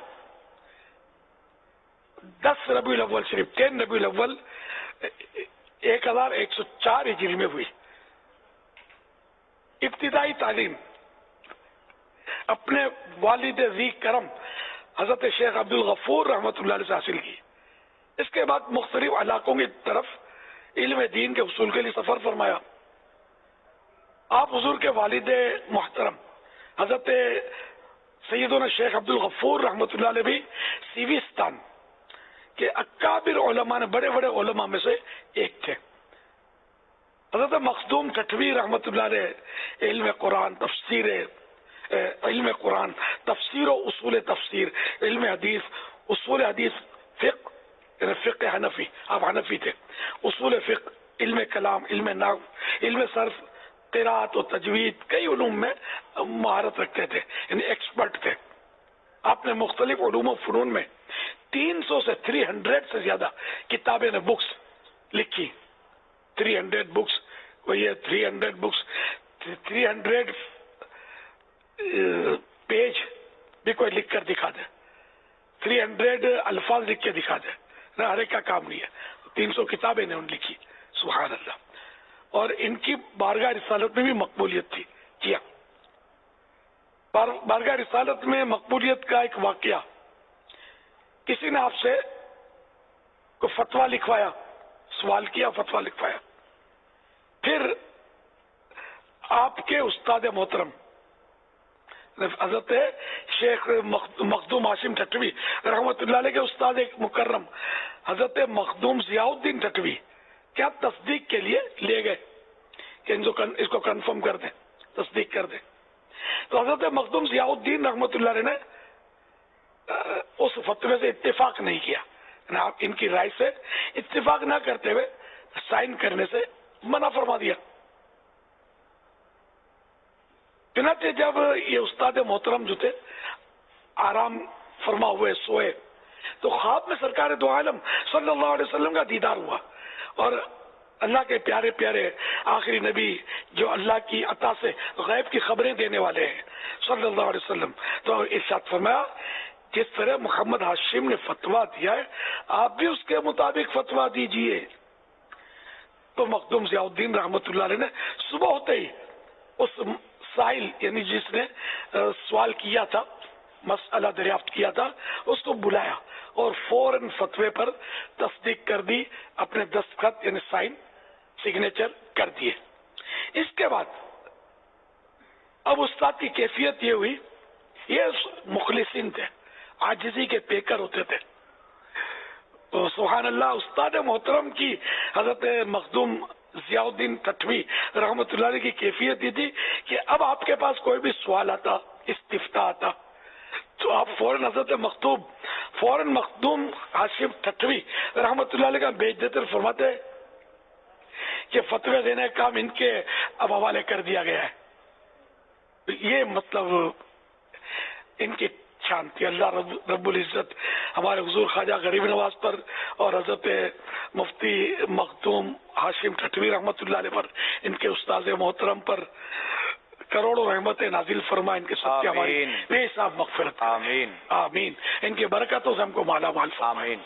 10 ربیع الاول شریف 10 ربیع الاول 1104 ہجری میں ہوئی. ابتدائی تعلیم اپنے والد ذی کرم حضرت شیخ عبد الغفور رحمت اللہ علیہ سے حاصل کی. اس کے بعد مختلف علاقوں کی طرف علم دین کے حصول کے لیے سفر فرمایا آپ حضور کے والد محترم حضرت سیدنا شیخ عبد الغفور رحمۃ اللہ علیہ بھی سیوستان کے اکابر علماء نے بڑے بڑے علماء میں سے ایک تھے. حضرت مخدوم ٹھٹوی رحمۃ اللہ علیہ علم قرآن تفسیر و اصول تفسیر، علم حدیث، اصول حدیث، فقہ یعنی فقہ حنفی، آپ حنفی تھے، اصول فقہ، علم کلام، علم نحو، علم صرف، قرات و تجوید، کئی علوم میں مہارت رکھتے تھے، یعنی ایکسپرٹ تھے. آپ نے مختلف علوم و فنون میں 300 سے 300 سے زیادہ کتابیں نے بکس لکھی. 300 بکس، وہی 300 بکس، 300 پیج بھی کوئی لکھ کر دکھا دے، 300 الفاظ لکھ کے دکھا دے، نہ ہر ایک کا کام نہیں ہے. 300 کتابیں نے ان لکھی، سبحان اللہ. اور ان کی بارگاہ رسالت میں بھی مقبولیت تھی. کیا بارگاہ رسالت میں مقبولیت کا ایک واقعہ، کسی نے آپ سے کوئی فتویٰ لکھوایا، سوال کیا، فتویٰ لکھوایا، پھر آپ کے استاد محترم حضرت شیخ مخدوم ہاشم ٹھٹوی رحمۃ اللہ علیہ کے استاد ایک مکرم حضرت مخدوم ضیاء الدین ٹھٹوی کیا تصدیق کے لیے لے گئے کہ اس کو کنفرم کر دیں، تصدیق کر دیں. تو حضرت مخدوم ضیاء الدین رحمۃ اللہ علیہ نے اس فتوے سے اتفاق نہیں کیا، یعنی آپ ان کی رائے سے اتفاق نہ کرتے ہوئے سائن کرنے سے منع فرما دیا. چنانچہ جب یہ استاد محترم جو تھے آرام فرما ہوئے سوئے تو خواب میں سرکار دو عالم صلی اللہ علیہ وسلم کا دیدار ہوا، اور اللہ کے پیارے پیارے آخری نبی جو اللہ کی عطا سے غیب کی خبریں دینے والے ہیں صلی اللہ علیہ وسلم، تو ارشاد فرمایا جس طرح محمد ہاشم نے فتویٰ دیا ہے آپ بھی اس کے مطابق فتویٰ دیجئے. تو مخدوم ضیاء الدین رحمۃ اللہ علیہ نے صبح ہوتے ہی اس سائل یعنی جس نے سوال کیا تھا، مسئلہ دریافت کیا تھا، اس کو بلایا اور فوراً فتوے پر تصدیق کر دی، اپنے دستخط یعنی سائن سگنیچر کر دیے. اس کے بعد اب استاد کی کیفیت یہ ہوئی، یہ مخلصین تھے، عاجزی کے پیکر ہوتے تھے. تو سبحان اللہ، استاد محترم کی حضرت مخدوم ضیاء الدین ٹھٹوی رحمۃ اللہ علیہ کی کیفیت یہ تھی کہ اب آپ کے پاس کوئی بھی سوال آتا، استفتاء آتا، تو آپ فوراً حضرت مخدوم ہاشم ٹھٹوی رحمۃ اللہ علیہ کا بھیج دیتے، فرماتے کہ فتوی دینے کا کام ان کے اب حوالے کر دیا گیا ہے. یہ مطلب ان کی شان تھی. اللہ رب العزت ہمارے حضور خواجہ غریب نواز پر اور حضرت مفتی مخدوم ہاشم ٹھٹوی رحمۃ اللہ علیہ پر، ان کے استاد محترم پر کروڑوں رحمتیں نازل فرما. ان کے سب ہماری بے حساب مغفرت، آمین آمین. ان کی برکتوں سے ہم کو مالا مال فرما. آمین.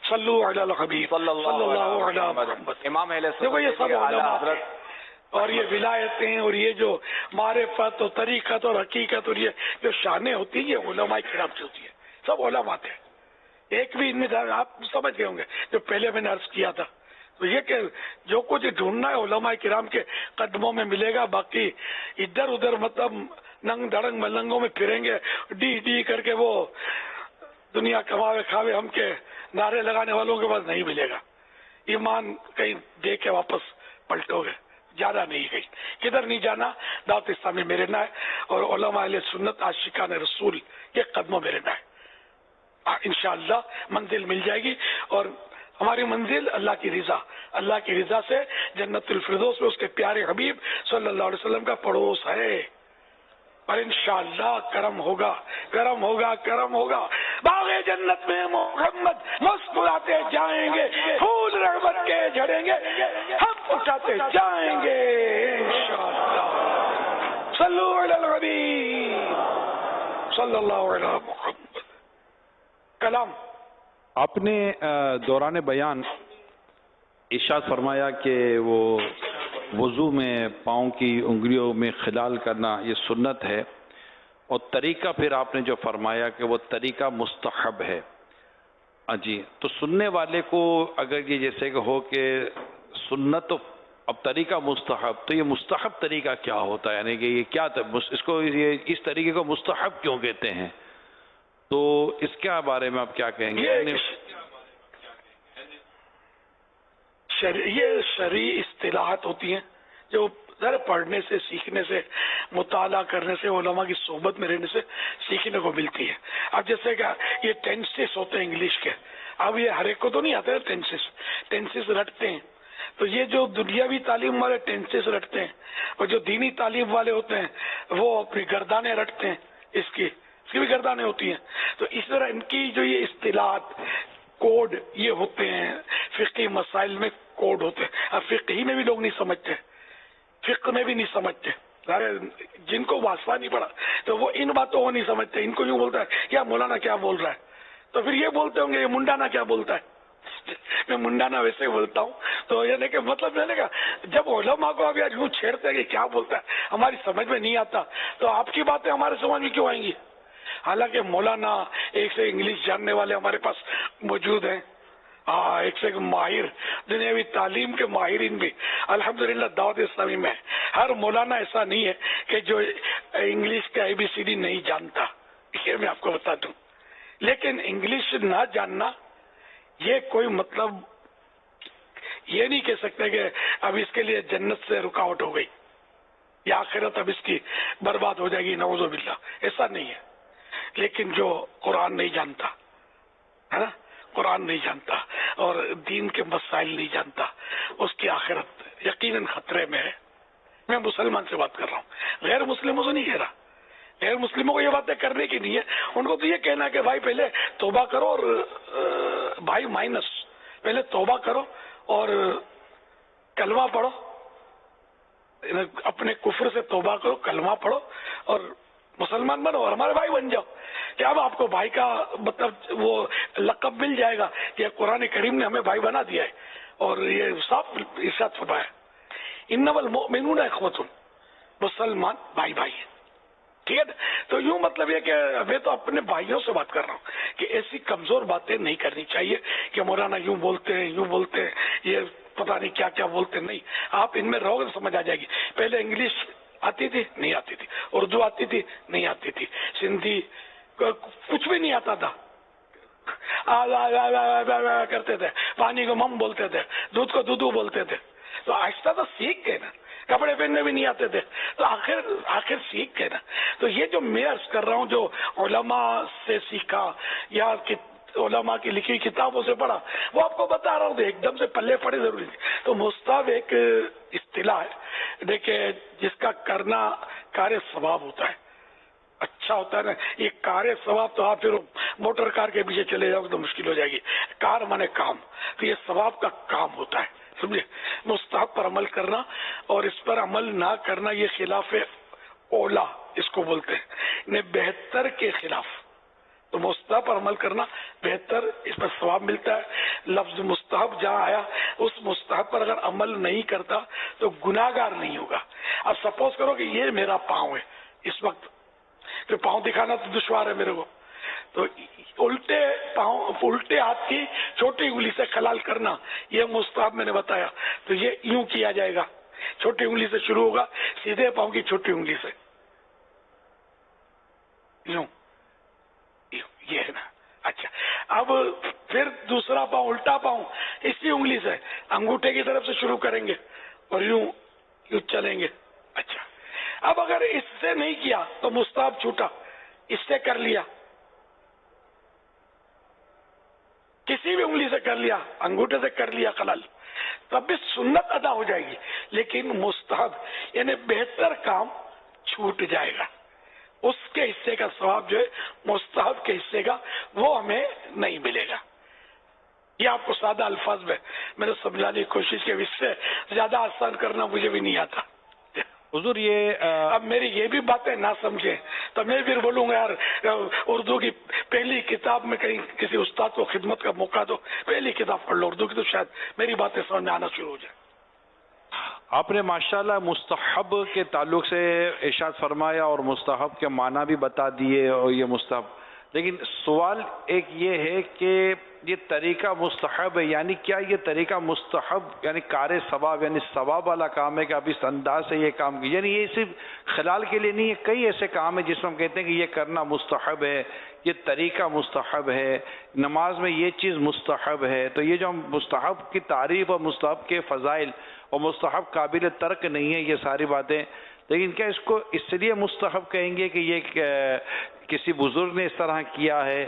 صلو علی الحبیب صلی اللہ علی محمد. امام اہل دیکھو یہ سب علماء حضرت اور یہ ولایتیں اور یہ جو معرفت اور طریقت اور حقیقت اور یہ جو شانیں ہوتی ہیں یہ علماء کرام سے ہوتی ہے. سب علماء تھے. ایک بھی ان میں آپ سمجھ گئے ہوں گے جو پہلے میں نے عرض کیا تھا، تو یہ کہ جو کچھ ڈھونڈنا ہے علماء کرام کے قدموں میں ملے گا. باقی ادھر ادھر مطلب ننگ دڑنگ ملنگوں میں پھریں گے ڈی ڈی کر کے، وہ دنیا کماوے کھاوے ہم کے نعرے لگانے والوں کے پاس نہیں ملے گا. ایمان کہیں دے کے واپس پلٹو گے، جانا نہیں گئی. کدھر نہیں جانا، دعوت اسلامی میں رہنا ہے اور علماء اہل سنت عاشقان رسول کے قدموں میں رہنا ہے. انشاءاللہ منزل مل جائے گی، اور ہماری منزل اللہ کی رضا، اللہ کی رضا سے جنت الفردوس میں اس کے پیارے حبیب صلی اللہ علیہ وسلم کا پڑوس ہے. اور انشاءاللہ کرم ہوگا، کرم ہوگا، کرم ہوگا. باغ جنت میں محمد مسکراتے جائیں گے، پھول رحمت کے جھڑیں گے، ہم اٹھاتے جائیں گے انشاءاللہ. صلو علی الحبیب صلی اللہ علیہ محمد. کلام آپ نے دوران بیان ارشاد فرمایا کہ وہ وضو میں پاؤں کی انگلیوں میں خلال کرنا یہ سنت ہے، اور طریقہ پھر آپ نے جو فرمایا کہ وہ طریقہ مستحب ہے. جی، تو سننے والے کو اگر یہ جیسے کہ ہو کہ سنت تو اب طریقہ مستحب، تو یہ مستحب طریقہ کیا ہوتا ہے؟ یعنی کہ یہ کیا اس کو اس طریقے کو مستحب کیوں کہتے ہیں؟ تو اس کے بارے میں آپ کیا کہیں گے؟ یہ شرعی اصطلاحات ہوتی ہیں جو ذرا پڑھنے سے، سیکھنے سے، مطالعہ کرنے سے، علماء کی صحبت میں رہنے سے سیکھنے کو ملتی ہے. اب جیسے کہ یہ ٹینسز ہوتے ہیں انگلش کے، اب یہ ہر ایک کو تو نہیں آتے ٹینسز رٹتے ہیں. تو یہ جو دنیاوی تعلیم والے ٹینسز رٹتے ہیں اور جو دینی تعلیم والے ہوتے ہیں وہ اپنی گردانیں رٹتے ہیں، اس کی بھی گردانیں ہوتی ہیں. تو اس طرح ان کی جو یہ اصطلاحات، کوڈ یہ ہوتے ہیں، فقہی مسائل میں کوڈ ہوتے ہیں. اب فقہی میں بھی لوگ نہیں سمجھتے، فقہ میں بھی نہیں سمجھتے. جن کو واسطہ نہیں پڑا تو وہ ان باتوں کو نہیں سمجھتے. ان کو یوں بولتا ہے کیا مولانا کیا بول رہا ہے، تو پھر یہ بولتے ہوں گے یہ منڈانا کیا بولتا ہے. میں منڈانا ویسے بولتا ہوں. تو یعنی کہ مطلب یعنی کہ جب علماء کو ابھی یوں چھیڑتے ہیں کہ کیا بولتا ہے، ہماری سمجھ میں نہیں آتا، تو آپ کی باتیں ہمارے سمجھ میں کیوں آئیں گی؟ حالانکہ مولانا ایک سے انگلش جاننے والے ہمارے پاس موجود ہیں، ایک سے ایک ماہر، دنیاوی تعلیم کے ماہرین بھی الحمدللہ دعوت اسلامی میں. ہر مولانا ایسا نہیں ہے کہ جو انگلش کا ABCD نہیں جانتا، یہ میں آپ کو بتا دوں. لیکن انگلش نہ جاننا یہ کوئی مطلب یہ نہیں کہہ سکتے کہ اب اس کے لیے جنت سے رکاوٹ ہو گئی یا آخرت اب اس کی برباد ہو جائے گی، نعوذ باللہ، ایسا نہیں ہے. لیکن جو قرآن نہیں جانتا ہے نا، قرآن نہیں جانتا اور دین کے مسائل نہیں جانتا، اس کی آخرت یقیناً خطرے میں ہے. میں مسلمان سے بات کر رہا ہوں، غیر مسلموں سے نہیں کہہ رہا. غیر مسلموں کو یہ باتیں کرنے کی نہیں ہے. ان کو تو یہ کہنا ہے کہ بھائی پہلے توبہ کرو، اور بھائی مائنس پہلے توبہ کرو اور کلمہ پڑھو، اپنے کفر سے توبہ کرو، کلمہ پڑھو اور مسلمان بنو اور ہمارے بھائی بن جاؤ. کہ اب آپ کو بھائی کا مطلب وہ لقب مل جائے گا کہ قرآن کریم نے ہمیں بھائی بنا دیا ہے. اور یہ صاف ارشاد فرمایا انما المؤمنون اخوۃ، مسلمان بھائی بھائی ہیں. ٹھیک ہے. تو یوں مطلب یہ کہ میں تو اپنے بھائیوں سے بات کر رہا ہوں کہ ایسی کمزور باتیں نہیں کرنی چاہیے کہ مولانا یوں بولتے ہیں یوں بولتے ہیں، یہ پتہ نہیں کیا کیا بولتے ہیں. نہیں، آپ ان میں رہو گے سمجھ آ جائے گی. پہلے انگلش آتی تھی نہیں آتی تھی، اردو آتی تھی نہیں آتی تھی، سندھی کچھ بھی نہیں آتا تھا، کرتے تھے، پانی کو مم بولتے تھے، دودھ کو دودھو بولتے تھے. تو آہستہ تو سیکھ گئے نا. کپڑے پہننے بھی نہیں آتے تھے تو آخر سیکھ گئے نا. تو یہ جو میں عرض کر رہا ہوں جو علماء سے سیکھا یا علماء کی لکھی کتابوں سے پڑھا وہ آپ کو بتا رہا ہوں. تو ایک دم سے پلے پڑے ضروری نہیں. تو مستحب ایک اصطلاح ہے دیکھیں جس کا کرنا کار ثواب ہوتا ہے، اچھا ہوتا ہے نا. یہ کار ثواب تو آپ پھر موٹر کار کے پیچھے چلے جاؤ تو مشکل ہو جائے گی. کار مانے کام، تو یہ ثواب کا کام ہوتا ہے. سمجھے؟ مستحب پر عمل کرنا اور اس پر عمل نہ کرنا یہ خلاف اولا اس کو بولتے ہیں، بہتر کے خلاف. تو مستحب پر عمل کرنا بہتر، اس پر ثواب ملتا ہے. لفظ مستحب جہاں آیا اس مستحب پر اگر عمل نہیں کرتا تو گناہگار نہیں ہوگا. اب سپوز کرو کہ یہ میرا پاؤں ہے اس وقت، تو پاؤں دکھانا تو دشوار ہے میرے کو، تو الٹے ہاتھ کی چھوٹی انگلی سے خلال کرنا یہ مستحب میں نے بتایا. تو یہ یوں کیا جائے گا، چھوٹی انگلی سے شروع ہوگا، سیدھے پاؤں کی چھوٹی انگلی سے یوں، یہ ہے نا. اچھا، اب پھر دوسرا پاؤں، الٹا پاؤں اسی انگلی سے انگوٹھے کی طرف سے شروع کریں گے اور یوں چلیں گے. اچھا، اب اگر اس سے نہیں کیا تو مستحب چھوٹا، اس سے کر لیا، کسی بھی انگلی سے کر لیا، انگوٹھے سے کر لیا خلال، تب بھی سنت ادا ہو جائے گی. لیکن مستحب یعنی بہتر کام چھوٹ جائے گا. اس کے حصے کا ثواب جو ہے مستحب کے حصے کا وہ ہمیں نہیں ملے گا. یہ آپ کو سادہ الفاظ میں نے سمجھانے کی کوشش کی. اس سے زیادہ آسان کرنا مجھے بھی نہیں آتا. حضور یہ اب میری یہ بھی باتیں نہ سمجھیں تو میں پھر بولوں گا یار اردو کی پہلی کتاب میں کہیں کسی استاد کو خدمت کا موقع دو، پہلی کتاب پڑھ لو اردو کی، تو شاید میری باتیں سمجھ میں آنا شروع ہو جائے. آپ نے ماشاءاللہ مستحب کے تعلق سے ارشاد فرمایا اور مستحب کے معنی بھی بتا دیے اور یہ مستحب لیکن سوال ایک یہ ہے کہ یہ طریقہ مستحب ہے، یعنی کیا یہ طریقہ مستحب یعنی کار ثواب یعنی ثواب والا کام ہے کہ اب اس انداز سے یہ کام یعنی یہ صرف خلال کے لیے نہیں ہے، کئی ایسے کام ہیں جس میں ہم کہتے ہیں کہ یہ کرنا مستحب ہے، یہ طریقہ مستحب ہے، نماز میں یہ چیز مستحب ہے. تو یہ جو ہم مستحب کی تعریف اور مستحب کے فضائل اور مستحب قابل ترک نہیں ہے یہ ساری باتیں، لیکن کیا اس کو اس لیے مستحب کہیں گے کہ یہ کسی بزرگ نے اس طرح کیا ہے،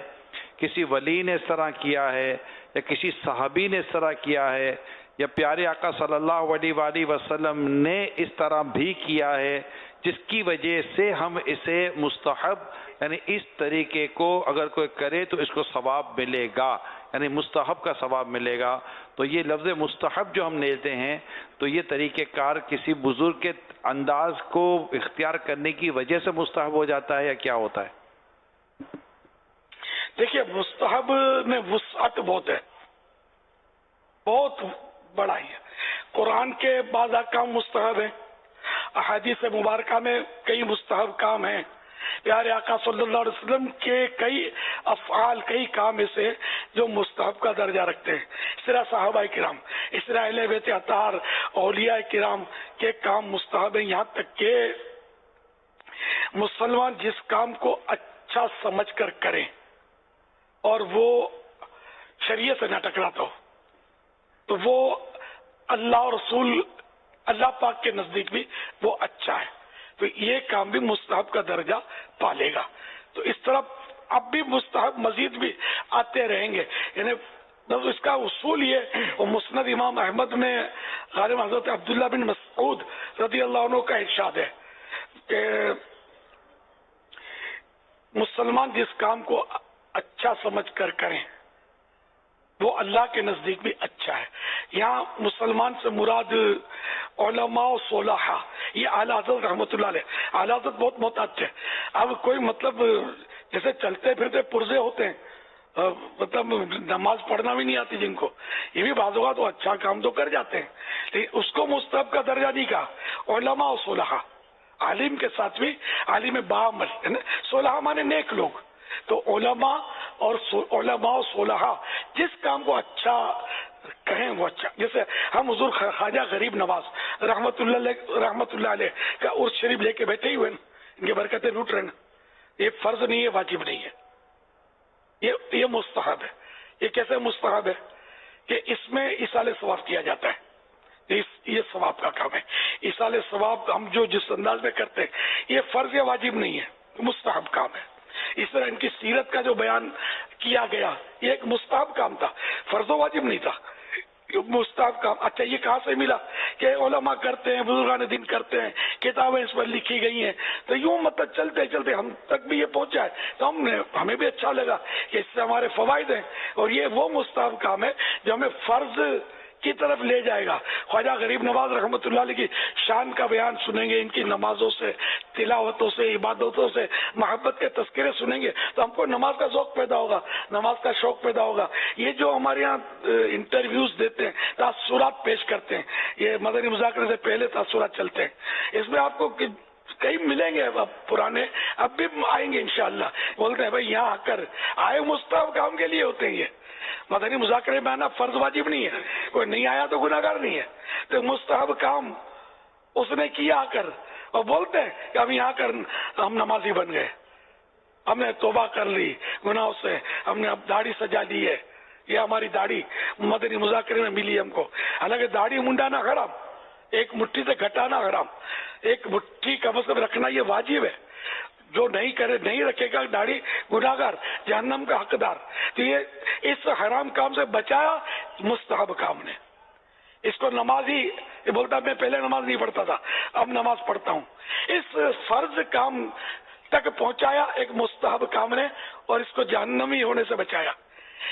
کسی ولی نے اس طرح کیا ہے، یا کسی صحابی نے اس طرح کیا ہے، یا پیارے آقا صلی اللہ علیہ وآلہ وسلم نے اس طرح بھی کیا ہے، جس کی وجہ سے ہم اسے مستحب یعنی اس طریقے کو اگر کوئی کرے تو اس کو ثواب ملے گا، یعنی مستحب کا ثواب ملے گا. تو یہ لفظ مستحب جو ہم لیتے ہیں تو یہ طریقہ کار کسی بزرگ کے انداز کو اختیار کرنے کی وجہ سے مستحب ہو جاتا ہے یا کیا ہوتا ہے؟ دیکھیے مستحب میں وسعت بہت ہے، بہت بڑا ہی ہے. قرآن کے بعض احکام مستحب ہیں، احادیث مبارکہ میں کئی مستحب کام ہیں، پیارے آقا صلی اللہ علیہ وسلم کے کئی افعال کئی کام ایسے جو مستحب کا درجہ رکھتے ہیں. اس طرح صحابہ کرام، اس طرح اہل بیت اطہار، اولیاء کرام کے کام مستحب ہیں، یہاں تک کہ مسلمان جس کام کو اچھا سمجھ کر کریں اور وہ شریعت سے نہ ٹکراتا ہو تو وہ اللہ اور رسول اللہ پاک کے نزدیک بھی وہ اچھا ہے، تو یہ کام بھی مستحب کا درجہ پالے گا. تو اس طرح اب بھی مستحب مزید بھی آتے رہیں گے. یعنی اس کا اصول یہ اور مسند امام احمد میں غالب حضرت عبداللہ بن مسعود رضی اللہ عنہ کا ارشاد ہے کہ مسلمان جس کام کو اچھا سمجھ کر کریں وہ اللہ کے نزدیک بھی اچھا ہے. یہاں مسلمان سے مراد علماء و صلحاء، یہ اعلیٰ حضرت رحمۃ اللہ علیہ. اعلیٰ حضرت بہت محتاط ہے. اب کوئی مطلب جیسے چلتے پھرتے پرزے ہوتے ہیں، مطلب نماز پڑھنا بھی نہیں آتی جن کو، یہ بھی بعض اوقات تو اچھا کام تو کر جاتے ہیں، لیکن اس کو مستحب کا درجہ نہیں کہا. علماء و صلحاء، عالم کے ساتھ بھی عالم باعمل، صلحاء مانے نیک لوگ. تو علماء اور صلحاء جس کام کو اچھا کہیں وہ اچھا. جیسے ہم حضور خواجہ غریب نواز رحمت اللہ علیہ کا عرس شریف لے کے بیٹھے ہی ہوئے نا، ان کی برکتیں لوٹ رہے نا. یہ فرض نہیں ہے، واجب نہیں ہے، یہ مستحب ہے. یہ کیسے مستحب ہے کہ اس میں ایصال ثواب کیا جاتا ہے، یہ ثواب کا کام ہے. ایصال ثواب ہم جو جس انداز میں کرتے ہیں یہ فرض یا واجب نہیں ہے، مستحب کام ہے. اس طرح ان کی سیرت کا جو بیان کیا گیا یہ ایک مستحب کام تھا، فرض و واجب نہیں تھا، مستحب کام. اچھا یہ کہاں سے ملا کہ علماء کرتے ہیں، بزرگان دین کرتے ہیں، کتابیں اس پر لکھی گئی ہیں، تو یوں مطلب چلتے چلتے ہم تک بھی یہ پہنچا ہے تو ہمیں بھی اچھا لگا کہ اس سے ہمارے فوائد ہیں. اور یہ وہ مستحب کام ہے جو ہمیں فرض کی طرف لے جائے گا. خواجہ غریب نواز رحمۃ اللہ علیہ کی شان کا بیان سنیں گے، ان کی نمازوں سے، تلاوتوں سے، عبادتوں سے، محبت کے تذکرے سنیں گے تو ہم کو نماز کا ذوق پیدا ہوگا، نماز کا شوق پیدا ہوگا. یہ جو ہمارے یہاں انٹرویوز دیتے ہیں، تاثرات پیش کرتے ہیں، یہ مدنی مذاکرے سے پہلے تاثرات چلتے ہیں، اس میں آپ کو کئی ملیں گے اب پرانے، اب بھی آئیں گے انشاءاللہ. بولتے ہیں بھائی یہاں آ کر آئے مستحب کام کے لیے ہوتے ہیں. یہ مدنی مذاکرے میں آنا فرض واجب نہیں ہے، کوئی نہیں آیا تو گناہ گار نہیں ہے، تو مستحب کام اس نے کیا آ کر. اور بولتے ہیں کہ ہم یہاں کر ہم نمازی بن گئے، ہم نے توبہ کر لی گناہوں سے، ہم نے اب داڑھی سجا لی ہے، یہ ہماری داڑھی مدنی مذاکرے میں ملی ہم کو. حالانکہ داڑھی منڈانا حرام، ایک مٹھی سے گھٹانا حرام، ایک مٹھی کم از کم رکھنا یہ واجب ہے. جو نہیں رکھے گا داڑھی گناہگار، جہنم کا حقدار. تو یہ اس حرام کام سے بچایا مستحب کام نے. اس کو نمازی یہ بولتا میں پہلے نماز نہیں پڑھتا تھا اب نماز پڑھتا ہوں، اس فرض کام تک پہنچایا ایک مستحب کام نے، اور اس کو جہنمی ہونے سے بچایا.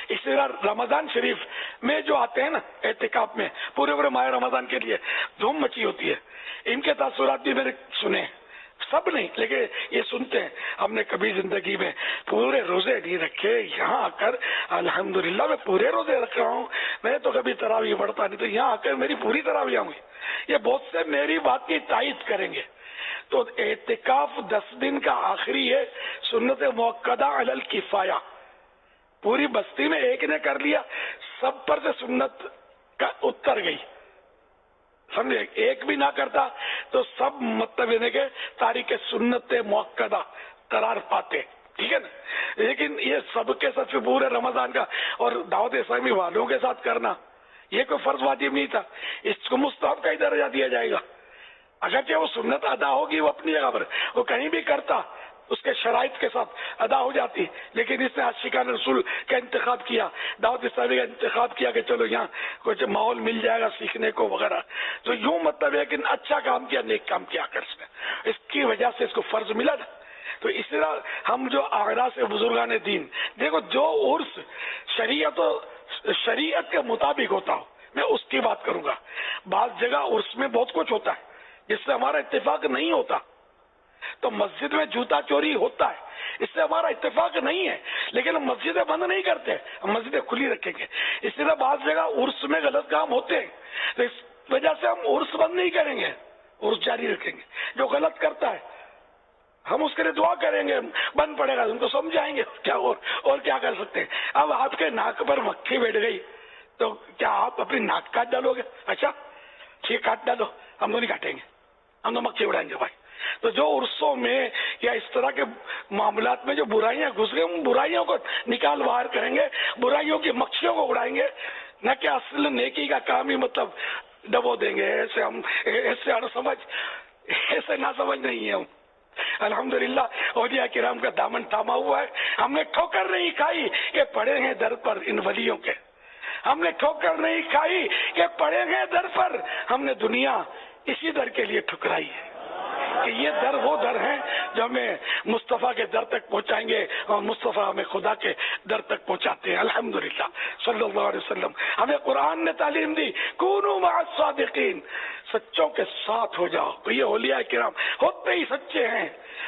اسی طرح رمضان شریف میں جو آتے ہیں نا اعتکاف میں، پورے ماہ رمضان کے لیے دھوم مچی ہوتی ہے. ان کے تاثرات بھی میں نے سنے، سب نہیں لیکن یہ سنتے ہیں. ہم نے کبھی زندگی میں پورے روزے نہیں رکھے، یہاں آ کر الحمدللہ میں پورے روزے رکھ رہا ہوں. میں تو کبھی تراویح پڑھتا نہیں، تو یہاں آ کر میری پوری تراویح ہوئی. یہ بہت سے میری بات کی تائید کریں گے. تو اعتکاف 10 دن کا آخری ہے، سنت موقدہ علی الکفایہ، پوری بستی میں ایک نے کر لیا، سب پر سے سنت کا اتر گئی، سمجھے؟ ایک بھی نہ کرتا تو سب مطلب یہ کہ تاریخ سنت موقدہ قرار پاتے، ٹھیک ہے نا؟ لیکن یہ سب کے ساتھ پورے رمضان کا اور دعوت اسلامی والوں کے ساتھ کرنا یہ کوئی فرض واجب نہیں تھا، اس کو مستحب کا ہی درجہ دیا جائے گا، اگرچہ وہ سنت ادا ہوگی وہ اپنی جگہ پر، وہ کہیں بھی کرتا اس کے شرائط کے ساتھ ادا ہو جاتی، لیکن اس نے عاشقان رسول کا انتخاب کیا، دعوت اسلامی کا انتخاب کیا کہ چلو یہاں کچھ ماحول مل جائے گا سیکھنے کو وغیرہ، تو یوں مطلب ہے کہ اچھا کام کیا، نیک کام کیا کر اس نے، اس کی وجہ سے اس کو فرض ملا نا۔ تو اس طرح ہم جو آغرا سے بزرگان دین، دیکھو جو عرس شریعت کے مطابق ہوتا ہو میں اس کی بات کروں گا، بعض جگہ عرس میں بہت کچھ ہوتا ہے جس سے ہمارا اتفاق نہیں ہوتا، تو مسجد میں جوتا چوری ہوتا ہے، اس سے ہمارا اتفاق نہیں ہے، لیکن ہم مسجدیں بند نہیں کرتے، ہم مسجدیں کھلی رکھیں گے۔ اس طرح بعض جگہ عرس میں غلط کام ہوتے ہیں، تو اس وجہ سے ہم عرس بند نہیں کریں گے، عرس جاری رکھیں گے۔ جو غلط کرتا ہے ہم اس کے لیے دعا کریں گے، بند پڑے گا، ان کو سمجھائیں گے کیا اور کیا کر سکتے ہیں۔ اب آپ کے ناک پر مکھی بیٹھ گئی تو کیا آپ اپنی ناک کاٹ ڈالو گے؟ اچھا ٹھیک کاٹ ڈالو، ہم تو نہیں کاٹیں گے، ہم تو مکھی اڑائیں گے بھائی۔ تو جو عرصوں میں یا اس طرح کے معاملات میں جو برائیاں گھس گئی، ان برائیوں کو نکال باہر کریں گے، برائیوں کی مکھیوں کو اڑائیں گے، نہ کہ اصل نیکی کا کام ہی مطلب ڈبو دیں گے۔ ایسے نہ سمجھ نہیں ہے ہم، الحمدللہ اولیاء کرام کا دامن تھاما ہوا ہے، ہم نے ٹھوکر نہیں کھائی کہ پڑے ہیں در پر ان ولیوں کے، ہم نے ٹھوکر نہیں کھائی کہ پڑے ہیں در پر، ہم نے دنیا اسی در کے لیے ٹھکرائی ہے کہ یہ در وہ در ہیں جو ہمیں مصطفیٰ کے در تک پہنچائیں گے، اور مصطفیٰ ہمیں خدا کے در تک پہنچاتے ہیں الحمدللہ صلی اللہ علیہ وسلم۔ ہمیں قرآن نے تعلیم دی کونوا مع الصادقین، سچوں کے ساتھ ہو جاؤ۔ تو یہ اولیاء کرام ہوتے ہی سچے ہیں،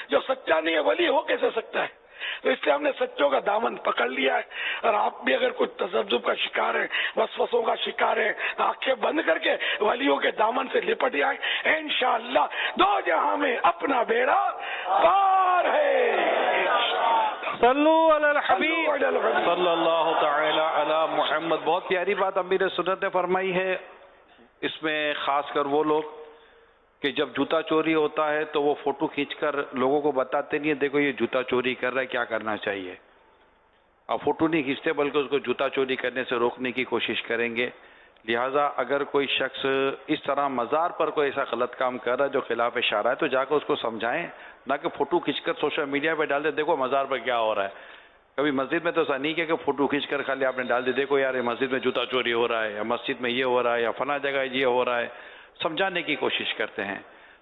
جو سچا نہیں ہے ولی ہو کیسے سکتا ہے؟ تو اس لیے ہم نے سچوں کا دامن پکڑ لیا ہے، اور آپ بھی اگر کچھ تذبذب کا شکار ہیں، وسوسوں کا شکار ہیں، آنکھیں بند کر کے ولیوں کے دامن سے لپٹ جائیں، انشاءاللہ دو جہاں میں اپنا بیڑا پار ہے۔ صلو علی الحبیب صلی اللہ تعالی علی محمد۔ بہت پیاری بات امیر سنت نے فرمائی ہے، اس میں خاص کر وہ لوگ کہ جب جوتا چوری ہوتا ہے تو وہ فوٹو کھینچ کر لوگوں کو بتاتے نہیں ہیں دیکھو یہ جوتا چوری کر رہا ہے، کیا کرنا چاہیے۔ اب فوٹو نہیں کھینچتے بلکہ اس کو جوتا چوری کرنے سے روکنے کی کوشش کریں گے۔ لہٰذا اگر کوئی شخص اس طرح مزار پر کوئی ایسا غلط کام کر رہا ہے جو خلاف شرع ہے تو جا کر اس کو سمجھائیں، نہ کہ فوٹو کھینچ کر سوشل میڈیا پہ ڈال دیں دیکھو مزار پر کیا ہو رہا ہے۔ کبھی مسجد میں تو ایسا نہیں کہ فوٹو کھینچ کر خالی آپ نے ڈال دی دیکھو یار مسجد میں جوتا چوری ہو رہا ہے، یا مسجد میں یہ ہو رہا ہے، یا فلاں جگہ یہ ہو رہا ہے، سمجھانے کی کوشش کرتے ہیں۔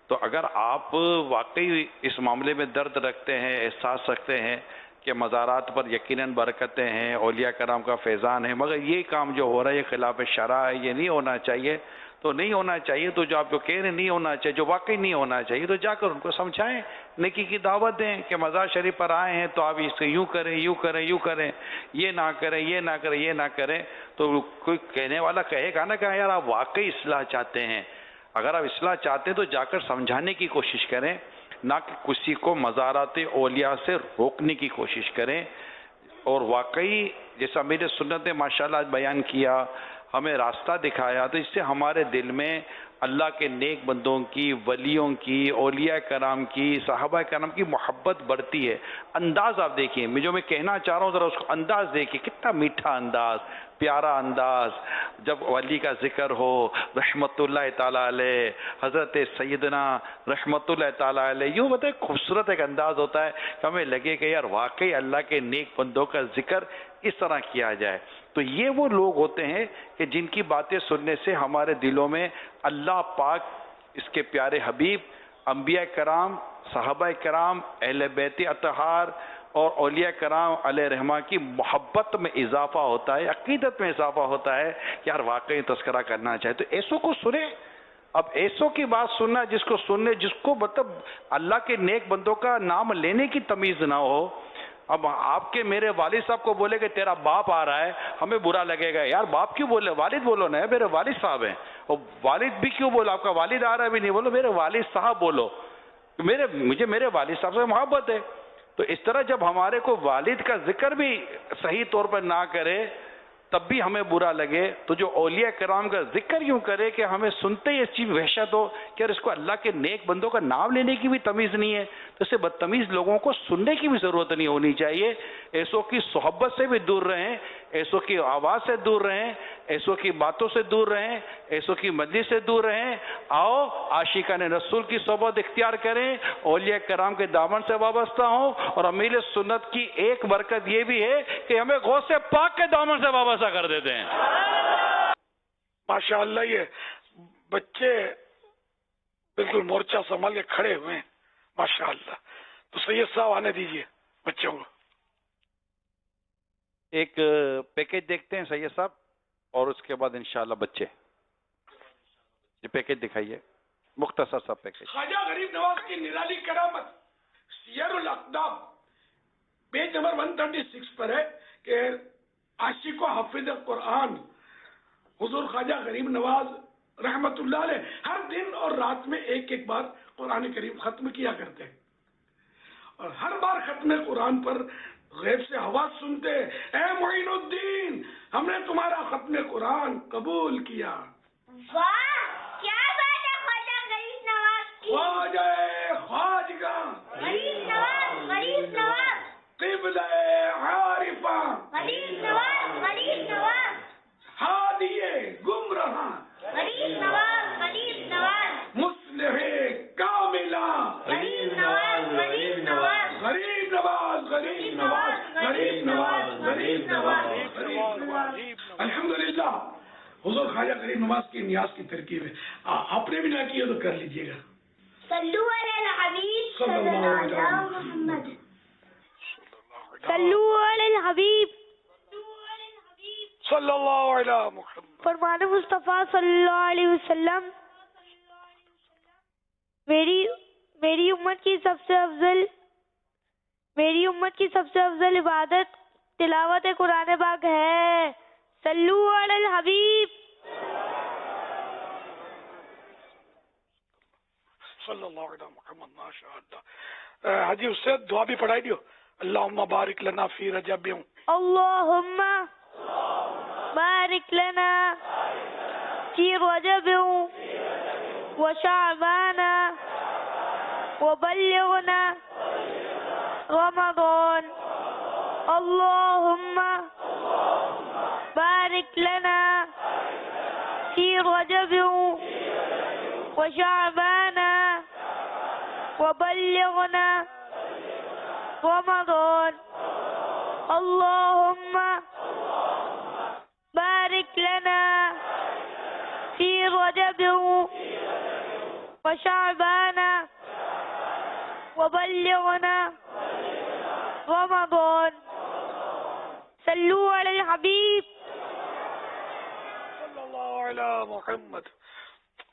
تو اگر آپ واقعی اس معاملے میں درد رکھتے ہیں، احساس رکھتے ہیں کہ مزارات پر یقیناً برکتیں ہیں، اولیاء کرام کا فیضان ہے، مگر یہ کام جو ہو رہا ہے یہ خلاف شرع ہے، یہ نہیں ہونا چاہیے، تو نہیں ہونا چاہیے، تو جو آپ جو کہہ رہے ہیں نہیں ہونا چاہیے، جو واقعی نہیں ہونا چاہیے، تو جا کر ان کو سمجھائیں، نیکی کی دعوت دیں کہ مزار شریف پر آئے ہیں تو آپ اس سے یوں کریں یوں کریں یوں کریں، یہ نہ کریں یہ نہ کریں یہ نہ کریں۔ تو کوئی کہنے والا کہے گا نا کہ یار آپ واقعی اصلاح چاہتے ہیں، اگر آپ اصلاح چاہتے ہیں تو جا کر سمجھانے کی کوشش کریں، نہ کہ کسی کو مزارات اولیاء سے روکنے کی کوشش کریں۔ اور واقعی جیسا میرے سنت نے ماشاءاللہ آج بیان کیا، ہمیں راستہ دکھایا، تو اس سے ہمارے دل میں اللہ کے نیک بندوں کی، ولیوں کی، اولیاء کرام کی، صحابہ کرام کی محبت بڑھتی ہے۔ انداز آپ دیکھیے، جو میں کہنا چاہ رہا ہوں ذرا اس کو انداز دیکھیے، کتنا میٹھا انداز، پیارا انداز، جب ولی کا ذکر ہو، رحمت اللہ تعالیٰ علیہ، حضرت سیدنا رحمت اللہ تعالیٰ علیہ، یوں بتائیں خوبصورت ایک انداز ہوتا ہے کہ ہمیں لگے کہ یار واقعی اللہ کے نیک بندوں کا ذکر اس طرح کیا جائے۔ تو یہ وہ لوگ ہوتے ہیں کہ جن کی باتیں سننے سے ہمارے دلوں میں اللہ پاک، اس کے پیارے حبیب، انبیاء کرام، صحابہ کرام، اہل بیت اطہار اور اولیاء کرام علیہ رحمہ کی محبت میں اضافہ ہوتا ہے، عقیدت میں اضافہ ہوتا ہے کہ یار واقعی تذکرہ کرنا چاہے تو ایسوں کو سنیں۔ اب ایسوں کی بات سننا، جس کو سننے، جس کو مطلب اللہ کے نیک بندوں کا نام لینے کی تمیز نہ ہو۔ اب آپ کے میرے والد صاحب کو بولے کہ تیرا باپ آ رہا ہے، ہمیں برا لگے گا، یار باپ کیوں بولے، والد بولو نا، میرے والد صاحب ہیں۔ اور والد بھی کیوں بولو، آپ کا والد آ رہا ہے بھی نہیں بولو، میرے والد صاحب بولو۔ مجھے میرے والد صاحب سے محبت ہے. تو اس طرح جب ہمارے کو والد کا ذکر بھی صحیح طور پر نہ کرے تب بھی ہمیں برا لگے, تو جو اولیاء کرام کا ذکر یوں کرے کہ ہمیں سنتے ہی اس چیز وحشت ہو کہ اس کو اللہ کے نیک بندوں کا نام لینے کی بھی تمیز نہیں ہے, تو اسے بدتمیز لوگوں کو سننے کی بھی ضرورت نہیں ہونی چاہیے. ایسوں کی صحبت سے بھی دور رہیں, ایسوں کی آواز سے دور رہیں, ایسوں کی باتوں سے دور رہیں, ایسوں کی مجلس سے دور رہیں. آؤ عاشقان رسول کی صحبت اختیار کریں, اولیاء کرام کے دامن سے وابستہ ہوں, اور امیل سنت کی ایک برکت یہ بھی ہے کہ ہمیں غوث پاک کے دامن سے وابستہ کر دیتے ہیں. ماشاءاللہ یہ بچے بالکل مورچہ سنبھال کے کھڑے ہوئے ہیں ماشاءاللہ. تو سید صاحب آنے دیجئے بچوں کو. ایک پیکیج دیکھتے ہیں سید صاحب, اور اس کے بعد انشاءاللہ بچے. یہ پیکیج دکھائیے, مختصر سا پیکیج. خواجہ غریب نواز کی نرالی کرامت سیر الاقدام پیج نمبر 136 پر ہے کہ عاشق و حافظ قرآن حضور خواجہ غریب نواز رحمت اللہ علیہ ہر دن اور رات میں ایک ایک بار قرآن کریم ختم کیا کرتے ہیں, اور ہر بار ختم قرآن پر غیب سے آواز سنتے, اے معین الدین ہم نے تمہارا ختم قرآن قبول کیا. واہ کیا بات ہے خواجہ غریب نواز کی. خواجہ خواجگاں غریب نواز غریب نواز قبلہ عارفاں غریب نواز غریب نواز ہادیے گمراہاں غریب نواز غریب نواز مصلح کاملاں غریب نواز غریب نواز غریب نواز غریب نواز غریب نواز غریب نواز. الحمدللہ حضور خواجہ غریب نواز کی نیاز کی ترکیب ہے. آپ نے بھی نہ کیا تو کر لیجئے گا. صلو علی الحبیب صلی اللہ علیہ محمد. صلو علی الحبیب صلی اللہ علیہ محمد. فرمان مصطفیٰ صلی اللہ علیہ وسلم میری امت کی سب سے افضل عبادت تلاوت قرآن پاک ہے. صلو علی الحبیب صلی اللہ علیہ محمد. ماشاء اللہ. حاجی اس سے دعا بھی پڑھائی دیو. اللہم بارک لنا فی رجب. اللہم بارک لنا فی رجب وشعبان وبلغنا رمضان. اللہم بارک لنا فی رجب وشعبان وبلغنا رمضان. اللہم بارک لنا فی رجب وشعبان وبلغنا رمضان. صلو علی الحبیب صلی اللہ علیہ محمد.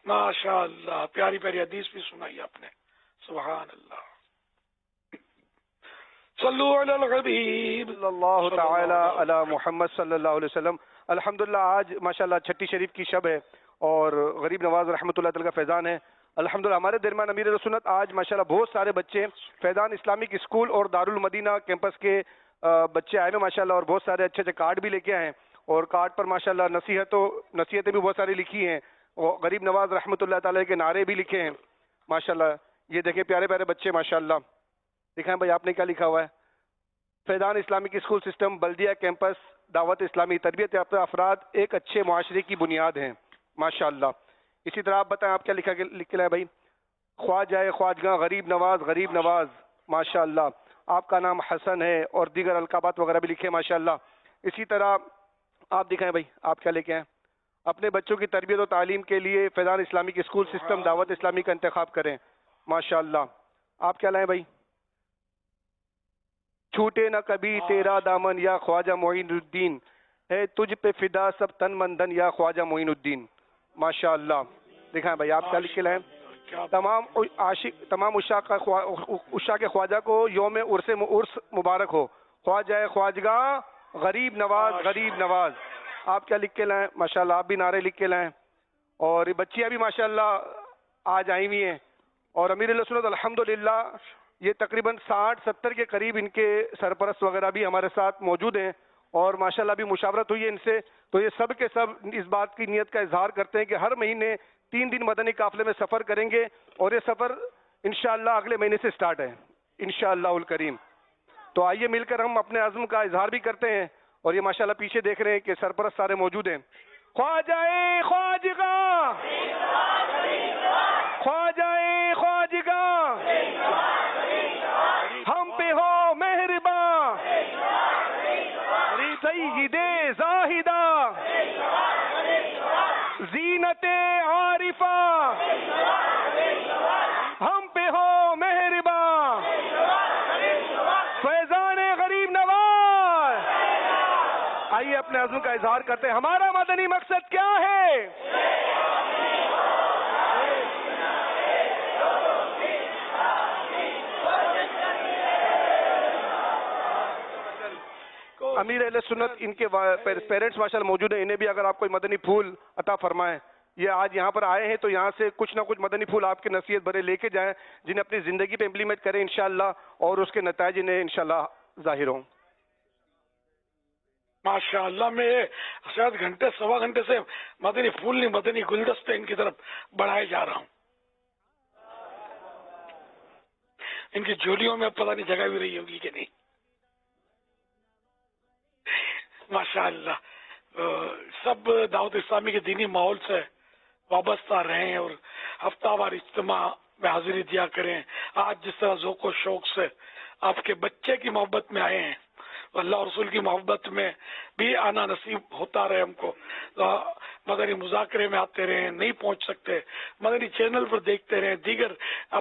ماشاء اللہ. پیاری پیاری حدیث بھی سنائی آپ نے. سبحان اللہ. صلو علی الحبیب صلی اللہ تعالی علی محمد صلی اللہ علیہ وسلم. الحمدللہ آج ماشاءاللہ چھٹی شریف کی شب ہے اور غریب نواز رحمۃ اللہ تعالی کا فیضان ہے. الحمدللہ ہمارے درمیان امیر سنت آج ماشاءاللہ بہت سارے بچے فیضان اسلامک اسکول اور دارالمدینہ کیمپس کے بچے آئے ہیں ماشاءاللہ, اور بہت سارے اچھے اچھے کارڈ بھی لے کے آئے ہیں, اور کارڈ پر ماشاءاللہ نصیحتیں بھی بہت ساری لکھی ہیں, اور غریب نواز رحمۃ اللہ تعالی کے نعرے بھی لکھے ہیں ماشاءاللہ. یہ دیکھیں پیارے پیارے بچے ماشاءاللہ. دکھائیں بھائی آپ نے کیا لکھا ہوا ہے. فیضان اسلامک اسکول سسٹم بلدیہ کیمپس دعوت اسلامی تربیت یافتہ افراد ایک اچھے معاشرے کی بنیاد ہیں ماشاءاللہ. اسی طرح آپ بتائیں آپ کیا لکھ کے لائے بھائی. خواجہ خواجگاں غریب نواز ماشاءاللہ. آپ کا نام حسن ہے اور دیگر القابات وغیرہ بھی لکھے ماشاءاللہ. اسی طرح آپ دکھائیں بھائی آپ کیا لے کے آئیں. اپنے بچوں کی تربیت و تعلیم کے لیے فیضان اسلامک اسکول سسٹم دعوت اسلامی کا انتخاب کریں ماشاءاللہ. آپ کیا لائیں بھائی. چھوٹے نہ کبھی تیرا دامن یا خواجہ معین الدین, ہے تجھ پہ فدا سب تن مندن یا خواجہ معین الدین ماشاءاللہ. دکھائیں بھائی آپ کیا لکھ کے لائیں. تمام عشاق خواجہ کو یوم عرس مبارک ہو. خواجہ خواجگاں غریب نواز. آپ کیا لکھ کے لائیں ماشاءاللہ. آپ بھی نعرے لکھ کے لائیں. اور بچیاں بھی ماشاءاللہ آج آئی ہوئی ہیں, اور امیر اہل سنت الحمدللہ یہ تقریباً 60-70 کے قریب ان کے سرپرست وغیرہ بھی ہمارے ساتھ موجود ہیں، اور ماشاءاللہ بھی مشاورت ہوئی ہے ان سے، تو یہ سب کے سب اس بات کی نیت کا اظہار کرتے ہیں کہ ہر مہینے 3 دن مدنی قافلے میں سفر کریں گے، اور یہ سفر انشاءاللہ اگلے مہینے سے سٹارٹ ہے انشاءاللہ الکریم۔ تو آئیے مل کر ہم اپنے عزم کا اظہار بھی کرتے ہیں، اور یہ ماشاءاللہ پیچھے دیکھ رہے ہیں کہ سرپرست سارے موجود ہیں۔ خواجہ خواجگاں، خواجہ خواجگاں، ہم پہ ہو مہرباں، سید زاہدہ، زینت عارفہ، ہم پہ ہو مہرباں، فیضان غریب نواز۔ آئیے اپنے عزم کا اظہار کرتے ہیں۔ ہمارا مدنی مقصد کیا ہے؟ امیر اہل سنت ان کے پیرنٹس ماشاءاللہ موجود ہیں، انہیں بھی اگر آپ کوئی مدنی پھول عطا فرمائیں، یہ آج یہاں پر آئے ہیں تو یہاں سے کچھ نہ کچھ مدنی پھول آپ کے نصیحت بھرے لے کے جائیں، جنہیں اپنی زندگی پہ امپلیمنٹ کریں انشاءاللہ، اور اس کے نتائج انہیں انشاءاللہ ظاہر ہوں۔ ماشاءاللہ میں شاید گھنٹے سوا گھنٹے سے مدنی پھول نہیں مدنی گلدستے ان کی طرف بڑھائے جا رہا ہوں۔ ان کی جھولیوں میں پتہ نہیں جگہ بھی رہی ہوگی کہ نہیں۔ ماشاءاللہ سب دعوت اسلامی کے دینی ماحول سے وابستہ رہیں اور ہفتہ وار اجتماع میں حاضری دیا کریں۔ آج جس طرح ذوق و شوق سے آپ کے بچے کی محبت میں آئے ہیں، اللہ اور رسول کی محبت میں بھی آنا نصیب ہوتا رہے ہم کو۔ مدنی مذاکرے میں آتے رہیں، نہیں پہنچ سکتے مدنی چینل پر دیکھتے رہیں، دیگر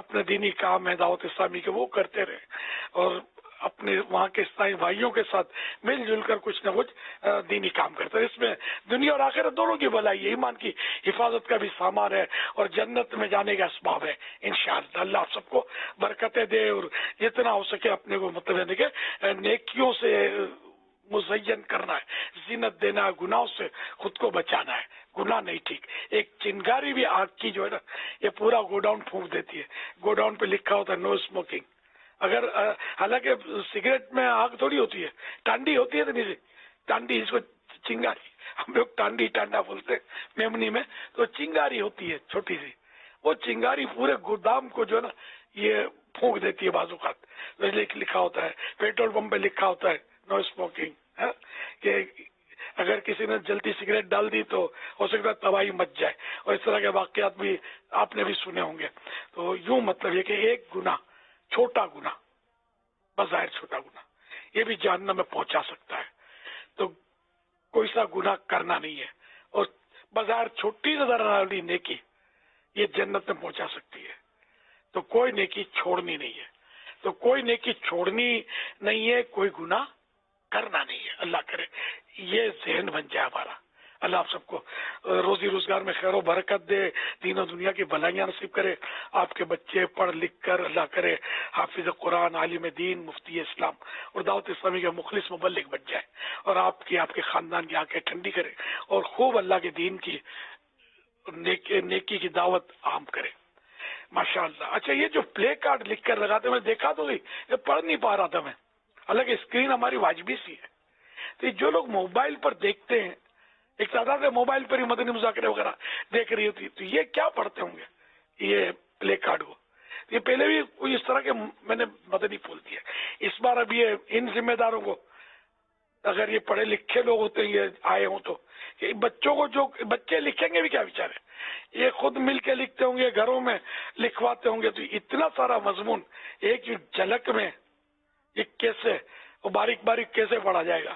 اپنے دینی کام ہے دعوت اسلامی کے وہ کرتے رہیں، اور اپنے وہاں کے اسلامی بھائیوں کے ساتھ مل جل کر کچھ نہ کچھ دینی کام کرتے ہیں۔ اس میں دنیا اور آخرت دونوں کی بھلائی ہے، ایمان کی حفاظت کا بھی سامان ہے اور جنت میں جانے کا اسباب ہے انشاءاللہ۔ اللہ آپ سب کو برکتیں دے، اور جتنا ہو سکے اپنے کو مطلب یعنی کہ نیکیوں سے مزین کرنا ہے، زینت دینا ہے، گناہوں سے خود کو بچانا ہے۔ گناہ نہیں ٹھیک، ایک چنگاری بھی آگ کی جو ہے نا یہ پورا گوڈاؤن پھونک دیتی ہے۔ گوڈاؤن پہ لکھا ہوتا ہے نو اسموکنگ، اگر حالانکہ سگریٹ میں آگ تھوڑی ہوتی ہے، ٹانڈی ہوتی ہے تو نہیں، ٹانڈی اس کو چنگاری، ہم لوگ ٹانڈی ٹانڈا بولتے ہیں میمنی میں، تو چنگاری ہوتی ہے چھوٹی سی، وہ چنگاری پورے گودام کو جو ہے نا یہ پھونک دیتی ہے بعض اوقات۔ لکھا ہوتا ہے پیٹرول پمپ پہ لکھا ہوتا ہے نو اسموکنگ، کہ اگر کسی نے جلدی سگریٹ ڈال دی تو ہو سکتا ہے تباہی مچ جائے، اور اس طرح کے واقعات بھی آپ نے بھی سنے ہوں گے۔ تو یوں مطلب یہ کہ ایک گناہ، چھوٹا گناہ، بظاہر چھوٹا گناہ، یہ بھی جہنم میں پہنچا سکتا ہے۔ تو کوئی سا گناہ کرنا نہیں ہے، اور بظاہر چھوٹی نظر آنے والی نیکی یہ جنت میں پہنچا سکتی ہے۔ تو کوئی نیکی چھوڑنی نہیں ہے، تو کوئی نیکی چھوڑنی نہیں ہے، کوئی گناہ کرنا نہیں ہے۔ اللہ کرے یہ ذہن بن جائے ہمارا۔ اللہ آپ سب کو روزی روزگار میں خیر و برکت دے، دین و دنیا کی بھلائیاں نصیب کرے۔ آپ کے بچے پڑھ لکھ کر اللہ کرے حافظ قرآن، عالم دین، مفتی اسلام اور دعوت اسلامی کے مخلص مبلغ بن جائے، اور آپ کے خاندان کی آنکھیں ٹھنڈی کرے، اور خوب اللہ کے دین کی نیکی کی دعوت عام کرے۔ ماشاءاللہ۔ اچھا یہ جو پلے کارڈ لکھ کر لگاتے میں دیکھا تو یہ پڑھ نہیں پا رہا تھا میں، حالانکہ اسکرین ہماری واجبی سی ہے۔ تو جو لوگ موبائل پر دیکھتے ہیں، ایک تعداد ہے موبائل پر ہی مدنی مذاکرے وغیرہ دیکھ رہی ہوتی، تو یہ کیا پڑھتے ہوں گے یہ پلے کارڈ کو؟ یہ پہلے بھی کوئی اس طرح کے میں نے مدنی پھول دیا، اس بار اب یہ ان ذمہ داروں کو، اگر یہ پڑھے لکھے لوگ ہوتے ہیں یہ آئے ہوں تو بچوں کو، جو بچے لکھیں گے بھی کیا بیچارے، یہ خود مل کے لکھتے ہوں گے، گھروں میں لکھواتے ہوں گے، تو اتنا سارا مضمون ایک جھلک میں یہ کیسے اور باریک باریک کیسے پڑھا جائے گا؟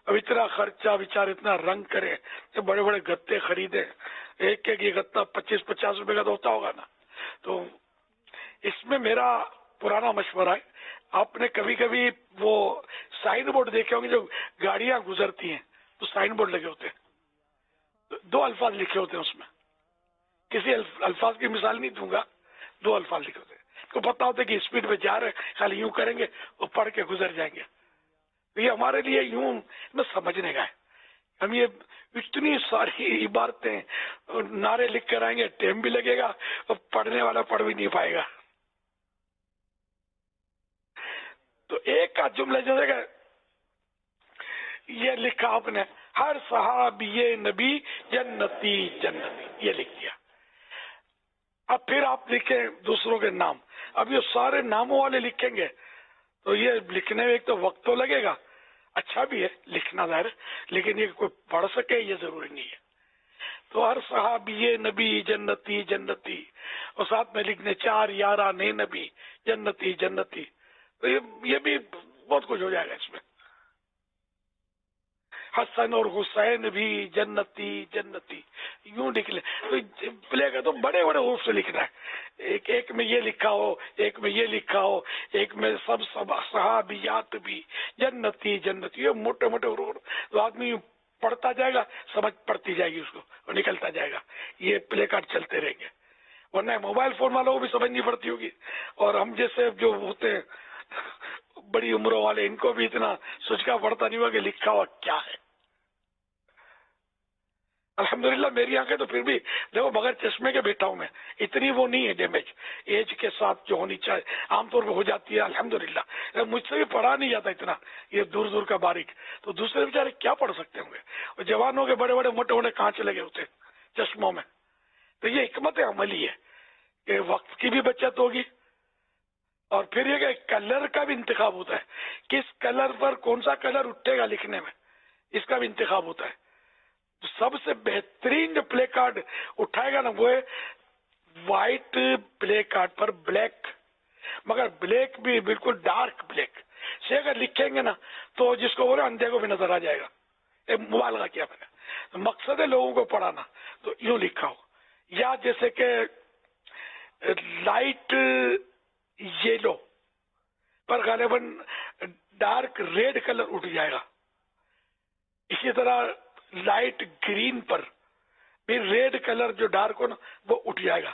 اب اتنا خرچہ بیچارے، اتنا رنگ کرے، بڑے بڑے گتے خریدے، ایک یہ گتا 25-50 روپے کا تو ہوتا ہوگا نا۔ تو اس میں میرا پرانا مشورہ ہے، آپ نے کبھی کبھی وہ سائن بورڈ دیکھے ہوں گے جو گاڑیاں گزرتی ہیں تو سائن بورڈ لگے ہوتے ہیں، 2 الفاظ لکھے ہوتے ہیں اس میں، کسی الفاظ کی مثال نہیں دوں گا، 2 الفاظ لکھے ہوتے ہیں، تو پتا ہوتا ہے کہ اسپیڈ پہ جا رہے ہیں، خالی یوں کریں گے اور پڑھ کے گزر جائیں گے۔ یہ ہمارے لیے یوں میں سمجھنے کا ہے، ہم یہ اتنی ساری عبارتیں نعرے لکھ کر آئیں گے، ٹائم بھی لگے گا اور پڑھنے والا پڑھ بھی نہیں پائے گا۔ تو ایک کا جملہ جو ہے یہ لکھا آپ نے، ہر صحابی نبی جنتی جنتی، یہ لکھ دیا. اب پھر آپ لکھیں دوسروں کے نام. اب یہ سارے ناموں والے لکھیں گے تو یہ لکھنے میں ایک تو وقت تو لگے گا، اچھا بھی ہے لکھنا ظاہر، لیکن یہ کوئی پڑھ سکے یہ ضروری نہیں ہے. تو ہر صحابی نبی جنتی جنتی، اور ساتھ میں لکھنے 4 یاران نبی جنتی جنتی، تو یہ بھی بہت کچھ ہو جائے گا اس میں. حسن اور حسین بھی جنتی جنتی، یوں لکھ لیں. تو پلے کا تو بڑے بڑے حروف سے لکھنا ہے، ایک میں یہ لکھا ہو، ایک میں یہ لکھا ہو، ایک میں سب صحابیات بھی جنتی جنتی، یہ موٹے موٹے حروف. تو آدمی پڑھتا جائے گا، سمجھ پڑتی جائے گی اس کو اور نکلتا جائے گا. یہ پلے کارڈ چلتے رہیں گے. ورنہ موبائل فون والوں کو بھی سمجھ نہیں پڑتی ہوگی، اور ہم جیسے جو ہوتے ہیں بڑی عمروں والے، ان کو بھی اتنا سوچ کا پڑتا نہیں ہوا کہ لکھا ہوا کیا ہے. الحمدللہ میری آنکھیں تو پھر بھی دیکھو بغیر چشمے کے بیٹھا ہوں میں، اتنی وہ نہیں ہے ڈیمیج ایج کے ساتھ جو ہونی چاہیے، عام طور پہ ہو جاتی ہے الحمدللہ. مجھ سے بھی پڑھا نہیں جاتا اتنا یہ دور دور کا باریک، تو دوسرے بیچارے کیا پڑھ سکتے ہوں گے. اور جوانوں کے بڑے بڑے موٹے موٹے کانچ لگے ہوتے ہیں چشموں میں. تو یہ حکمت عملی ہے کہ وقت کی بھی بچت ہوگی، اور پھر یہ کہ کلر کا بھی انتخاب ہوتا ہے، کس کلر پر کون سا کلر اٹھے گا لکھنے میں، اس کا بھی انتخاب ہوتا ہے. تو سب سے بہترین جو پلے کارڈ اٹھائے گا نا وہ ہے وائٹ پلے کارڈ پر بلیک، مگر بلیک بھی بالکل ڈارک بلیک سے اگر لکھیں گے نا تو جس کو بولے اندھے کو بھی نظر آ جائے گا. ایک مبالغہ کیا میں نے، مقصد ہے لوگوں کو پڑھانا، تو یوں لکھا ہو. یا جیسے کہ لائٹ یلو پر غالباً ڈارک ریڈ کلر اٹھ جائے گا. اسی طرح لائٹ گرین پر بھی ریڈ کلر جو ڈارک ہو نا وہ اٹھ جائے گا،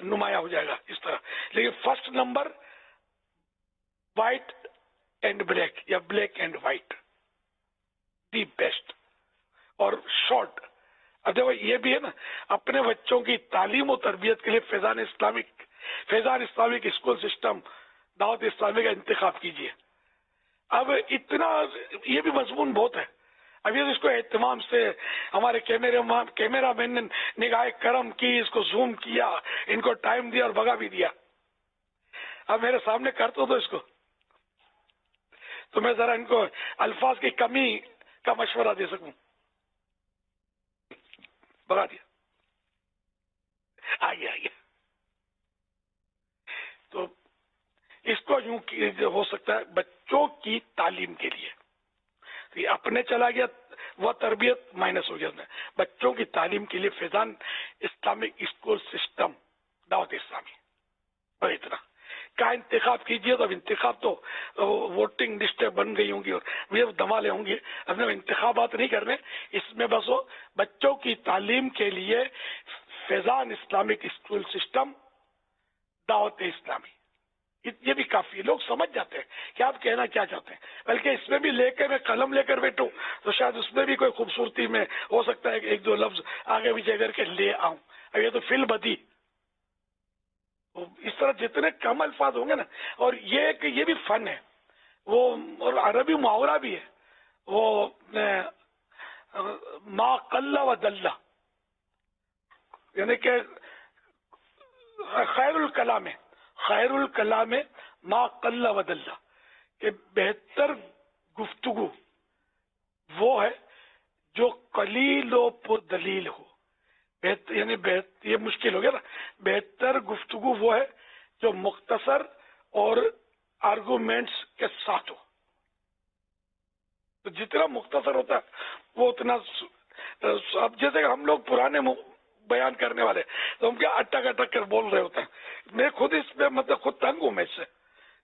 نمایاں ہو جائے گا اس طرح. لیکن first number white and black یا black and white, the best اور شارٹ. اب دیکھو یہ بھی ہے نا، اپنے بچوں کی تعلیم و تربیت کے لیے فیضان اسلامک اسکول سسٹم دعوت اسلامی کا انتخاب کیجیے. اب اتنا یہ بھی مضمون بہت ہے. اب یہ اس کو اہتمام سے ہمارے کیمرہ مین نے نگاہ کرم کی، اس کو زوم کیا، ان کو ٹائم دیا اور بگا بھی دیا. اب میرے سامنے کر تو دو اس کو، تو میں ذرا ان کو الفاظ کی کمی کا مشورہ دے سکوں. بگا دیا، آگے. تو اس کو یوں ہو سکتا ہے بچوں کی تعلیم کے لیے، یہ اپنے چلا گیا وہ تربیت مائنس ہو گیا. بچوں کی تعلیم کے لیے فیضان اسلامک اسکول سسٹم دعوت اسلامی، اور اتنا کا انتخاب کیجیے. تو اب انتخاب تو ووٹنگ لسٹیں بن گئی ہوں گی اور یہ دمالے ہوں گے. اب نے انتخابات نہیں کرنے اس میں، بس وہ بچوں کی تعلیم کے لیے فیضان اسلامک اسکول سسٹم دعوت اسلامی، یہ بھی کافی ہے. لوگ سمجھ جاتے ہیں کہ آپ کہنا کیا چاہتے ہیں. بلکہ اس میں بھی لے کے میں قلم لے کر بیٹھوں تو شاید اس میں بھی کوئی خوبصورتی میں ہو سکتا ہے کہ 1-2 لفظ آگے پیچھے کر کے لے آؤں. اب یہ تو فل بدی، اس طرح جتنے کم الفاظ ہوں گے نا. اور یہ کہ یہ بھی فن ہے وہ، اور عربی محاورہ بھی ہے وہ، ما قل و دل، یعنی کہ خیر الکلام ما قل و دل، کہ بہتر گفتگو وہ ہے جو قلیل و پر دلیل ہو. یعنی یہ مشکل ہو گیا نا. بہتر گفتگو وہ ہے جو مختصر اور آرگومنٹس کے ساتھ ہو. تو جتنا مختصر ہوتا ہے وہ اتنا. اب جیسے کہ ہم لوگ پرانے بیان کرنے والے تو ہم کیا اٹک اٹک کر بول رہے ہوتے ہیں. میں خود اس میں مطلب خود تنگ ہوں میں اس سے،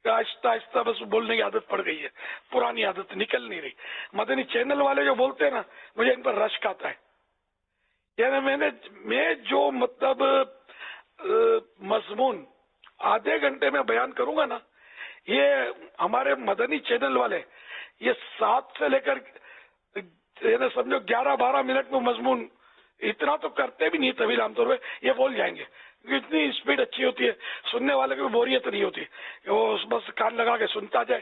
آہستہ آہستہ بس بولنے کی عادت پڑ گئی ہے، پرانی عادت نکل نہیں رہی. مدنی چینل والے جو بولتے ہیں نا مجھے ان پر رشک آتا ہے. یعنی میں جو مطلب مضمون آدھے گھنٹے میں بیان کروں گا نا، یہ ہمارے مدنی چینل والے یہ 7 سے لے کر یعنی سمجھو 11-12 منٹ میں مضمون اتنا تو کرتے بھی نہیں طویل عام طور پہ، یہ بول جائیں گے. اتنی اسپیڈ اچھی ہوتی ہے، سننے والے کو بھی بوریت نہیں ہوتی، وہ بس کان لگا کے سنتا جائے.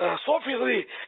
100%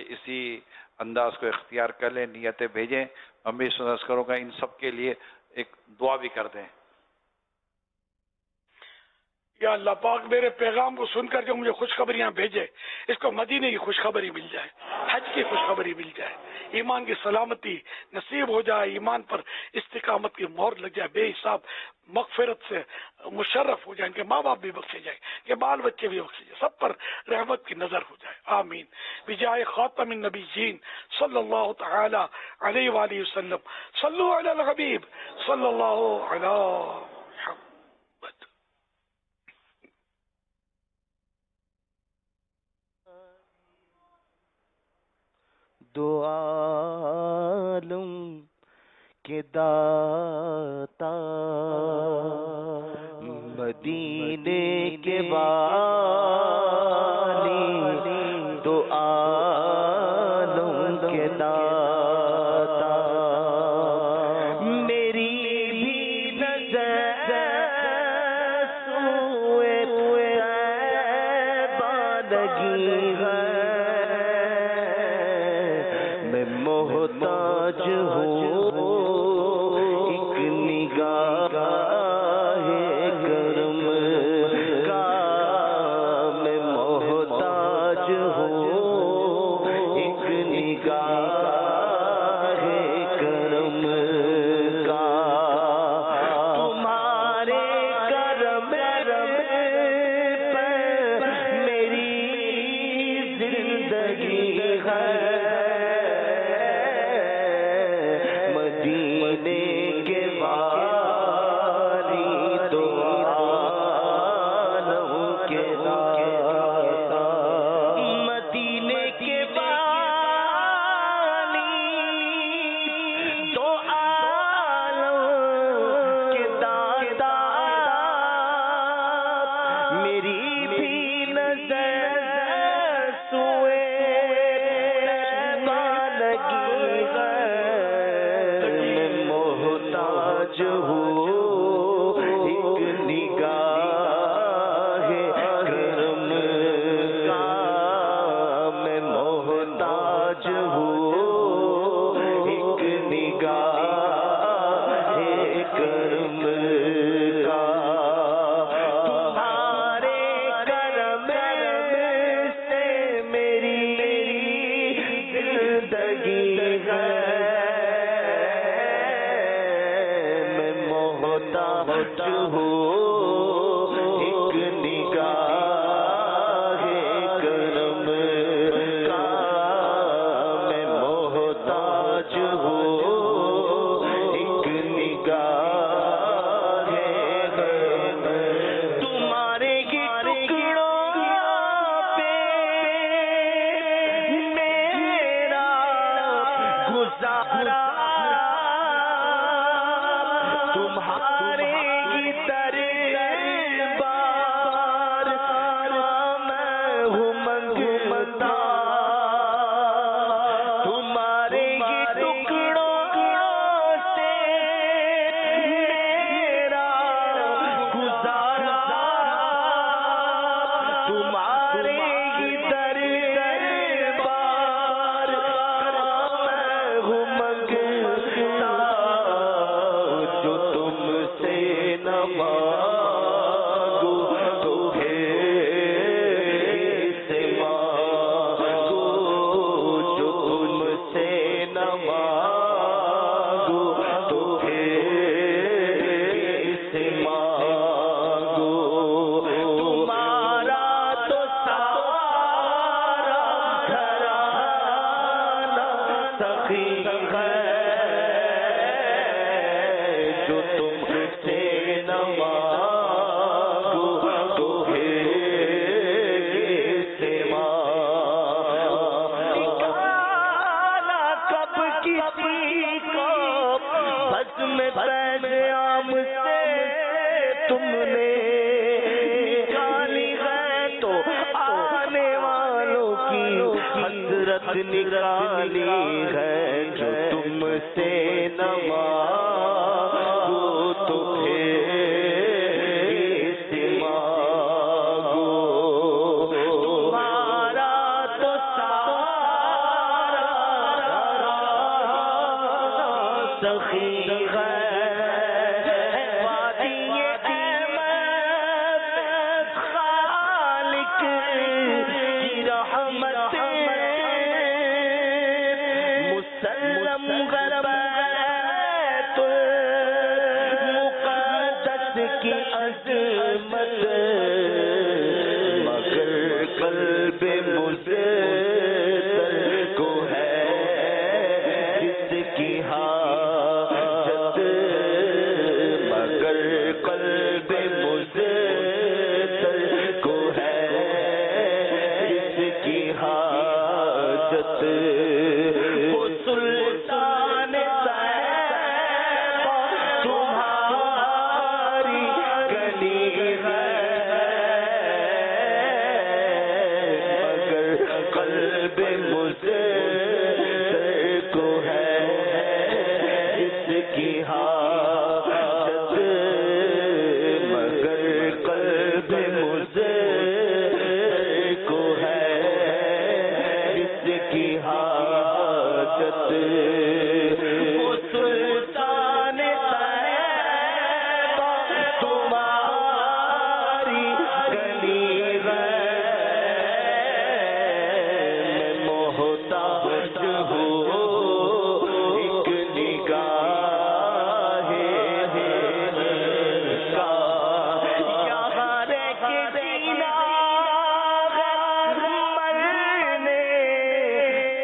کہ اسی انداز کو اختیار کر لیں، نیتیں بھیجیں. میں اس وقت کروں گا ان سب کے لیے ایک دعا بھی کر دیں. یا اللہ پاک میرے پیغام کو سن کر جو مجھے خوشخبریاں بھیجے، اس کو مدینے کی خوشخبری مل جائے، حج کی خوشخبری مل جائے، ایمان کی سلامتی نصیب ہو جائے، ایمان پر استقامت کی مہر لگ جائے، بے حساب مغفرت سے مشرف ہو جائے، ان کے ماں باپ بھی بخشے جائیں، کہ بال بچے بھی بخشے جائیں، سب پر رحمت کی نظر ہو جائے. آمین. بجائے خاتم النبیین صلی اللہ تعالی علیہ وآلہ وسلم. صلو علی الحبیب صلی اللہ علیہ محمد. دو عالم کے داتا مدینے کے والی، دو عالم کے داتا میری بھی نظر سوئے طیبہ لگی ہے، محتاج ہوں ایک نگاہ کرم کا، میں محتاج ہوں ایک نگاہ کرم کا. تمہارے کرم پر میری زندگی ہے، نگرانی ہے جو تم سے نمانگو تو پھر سے مانگو. تمہارا تو سارا سخی ہے وادی احمد خالق کی رحمت مسلم غرب تو مقدس کی عظمت مگر قلب مزدر کو ہے جس کی حاجت مگر قلب مزدر کو ہے جس کی حاجت وہ سلطان تمہاری گلی ہے مگر قلب مزدر کو ہے جس کی حاجت مگر قلب مزدر کو ہے جس کی حاجت وہ سلطان طیبہ تمہاری گلی ہے میں محتاج ہوں ایک نگاہ کا یہاں رہ کے جینا مرنے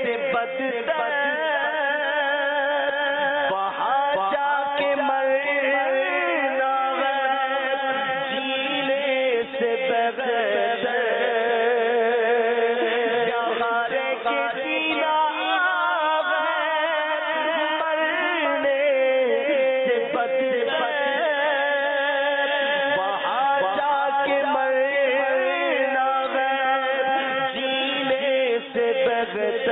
سے بدتر وہاں جا کے مرنا جینے سے بغیر یہاں رہ کے جینا مرنے سے بدتر وہاں جا کے مرنا جینے سے بغیر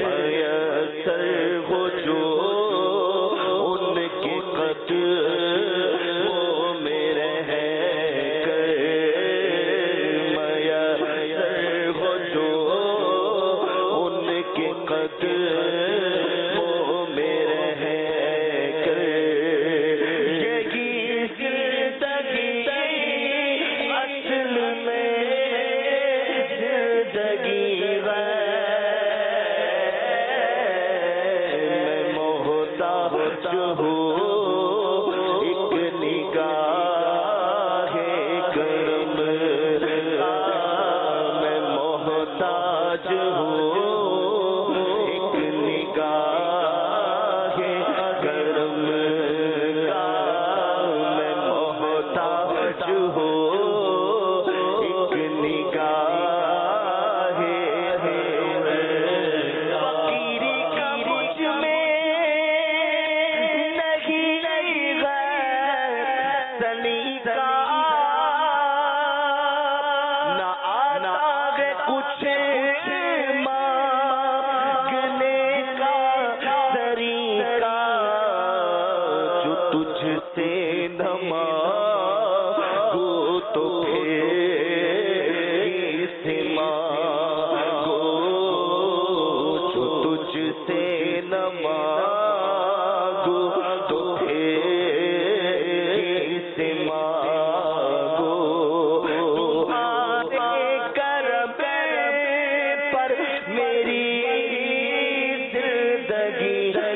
میسر ہو جو ان کے قدموں میں رہ کر میسر ہو جو ان کے قدموں میں رہ کر یہی زندگی اصل میں زندگی ہے میں محتاج ہوں ایک نگاہ کرم کا میں محتاج ہوں ایک نگاہ کرم کا میں محتاج ہوں ایک نگاہ فقیری کا مجھ میں نہیں غیر سلیقہ نہ آتا ہے کچھ مانگنے کا طریقہ جو تجھ سے نہ مانگو تو پھر سے مانگو جو تجھ سے نہ مانگو تو پھر سے مانگو تمہارے کرم پر میری زندگی ہے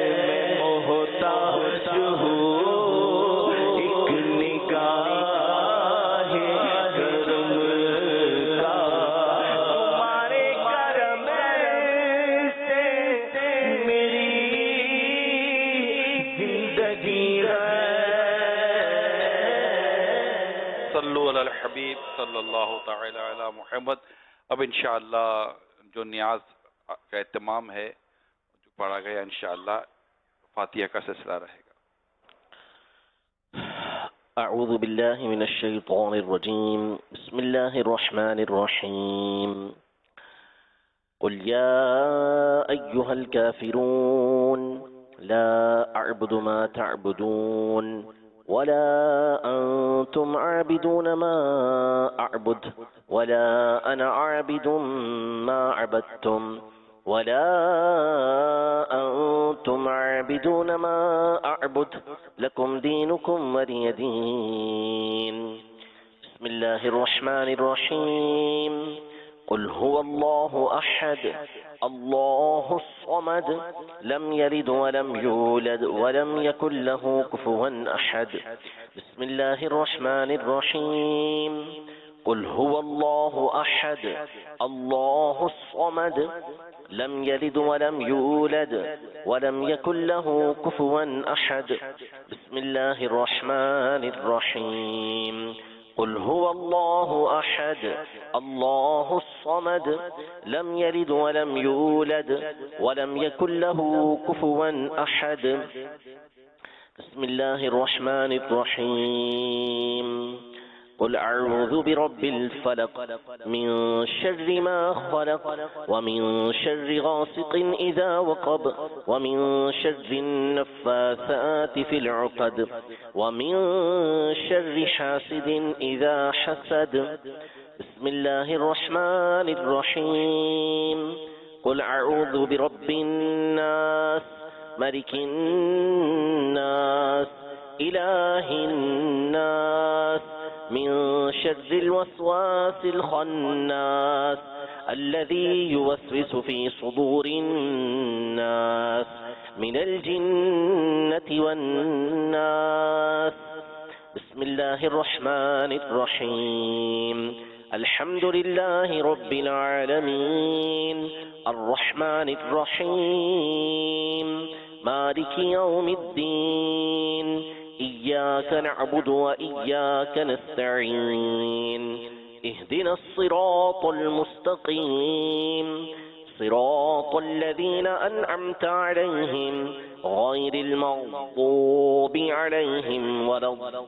میں محتاج ہوں ایک نگاہ کرم کا تمہارے کرم سے میری زندگی ہے صلو علی الحبیب صلی اللہ تعالی علی محمد. اب انشاءاللہ جو نیاز کا اہتمام ہے جو پڑھا گیا انشاءاللہ فاتحہ کا سلسلہ رہے گا. اعوذ باللہ من الشیطان الرجیم بسم اللہ الرحمن الرحیم قل یا ایہا الکافرون لا اعبد ما تعبدون ولا أنتم عابدون ما أعبد ولا أنا عابد ما عبدتم ولا أنتم عابدون ما أعبد لكم دينكم ولي دين. بسم الله الرحمن الرحيم. قل هو الله أحد الله الصمد لم يلد ولم يولد ولم يكن له كفوا أحد. بسم الله الرحمن الرحيم. قل هو الله أحد الله الصمد لم يلد ولم يولد ولم يكن له كفوا أحد. بسم الله الرحمن الرحيم. قل هو الله أحد الله الصمد لم يلد ولم يولد ولم يكن له كفوا أحد. بسم الله الرحمن الرحيم. قل أعوذ برب الفلق من شر ما خلق ومن شر غاسق إذا وقب ومن شر النفاثات في العقد ومن شر حاسد إذا حسد. بسم الله الرحمن الرحيم. قل أعوذ برب الناس ملك الناس إله الناس من شر الوسواس الخناس الذي يوسوس في صدور الناس من الجنة والناس. بسم الله الرحمن الرحيم. الحمد لله رب العالمين الرحمن الرحيم مالك يوم الدين إياك نعبد وإياك نستعين اهدنا الصراط المستقيم صراط الذين أنعمت عليهم غير المغضوب عليهم ولا الضالين.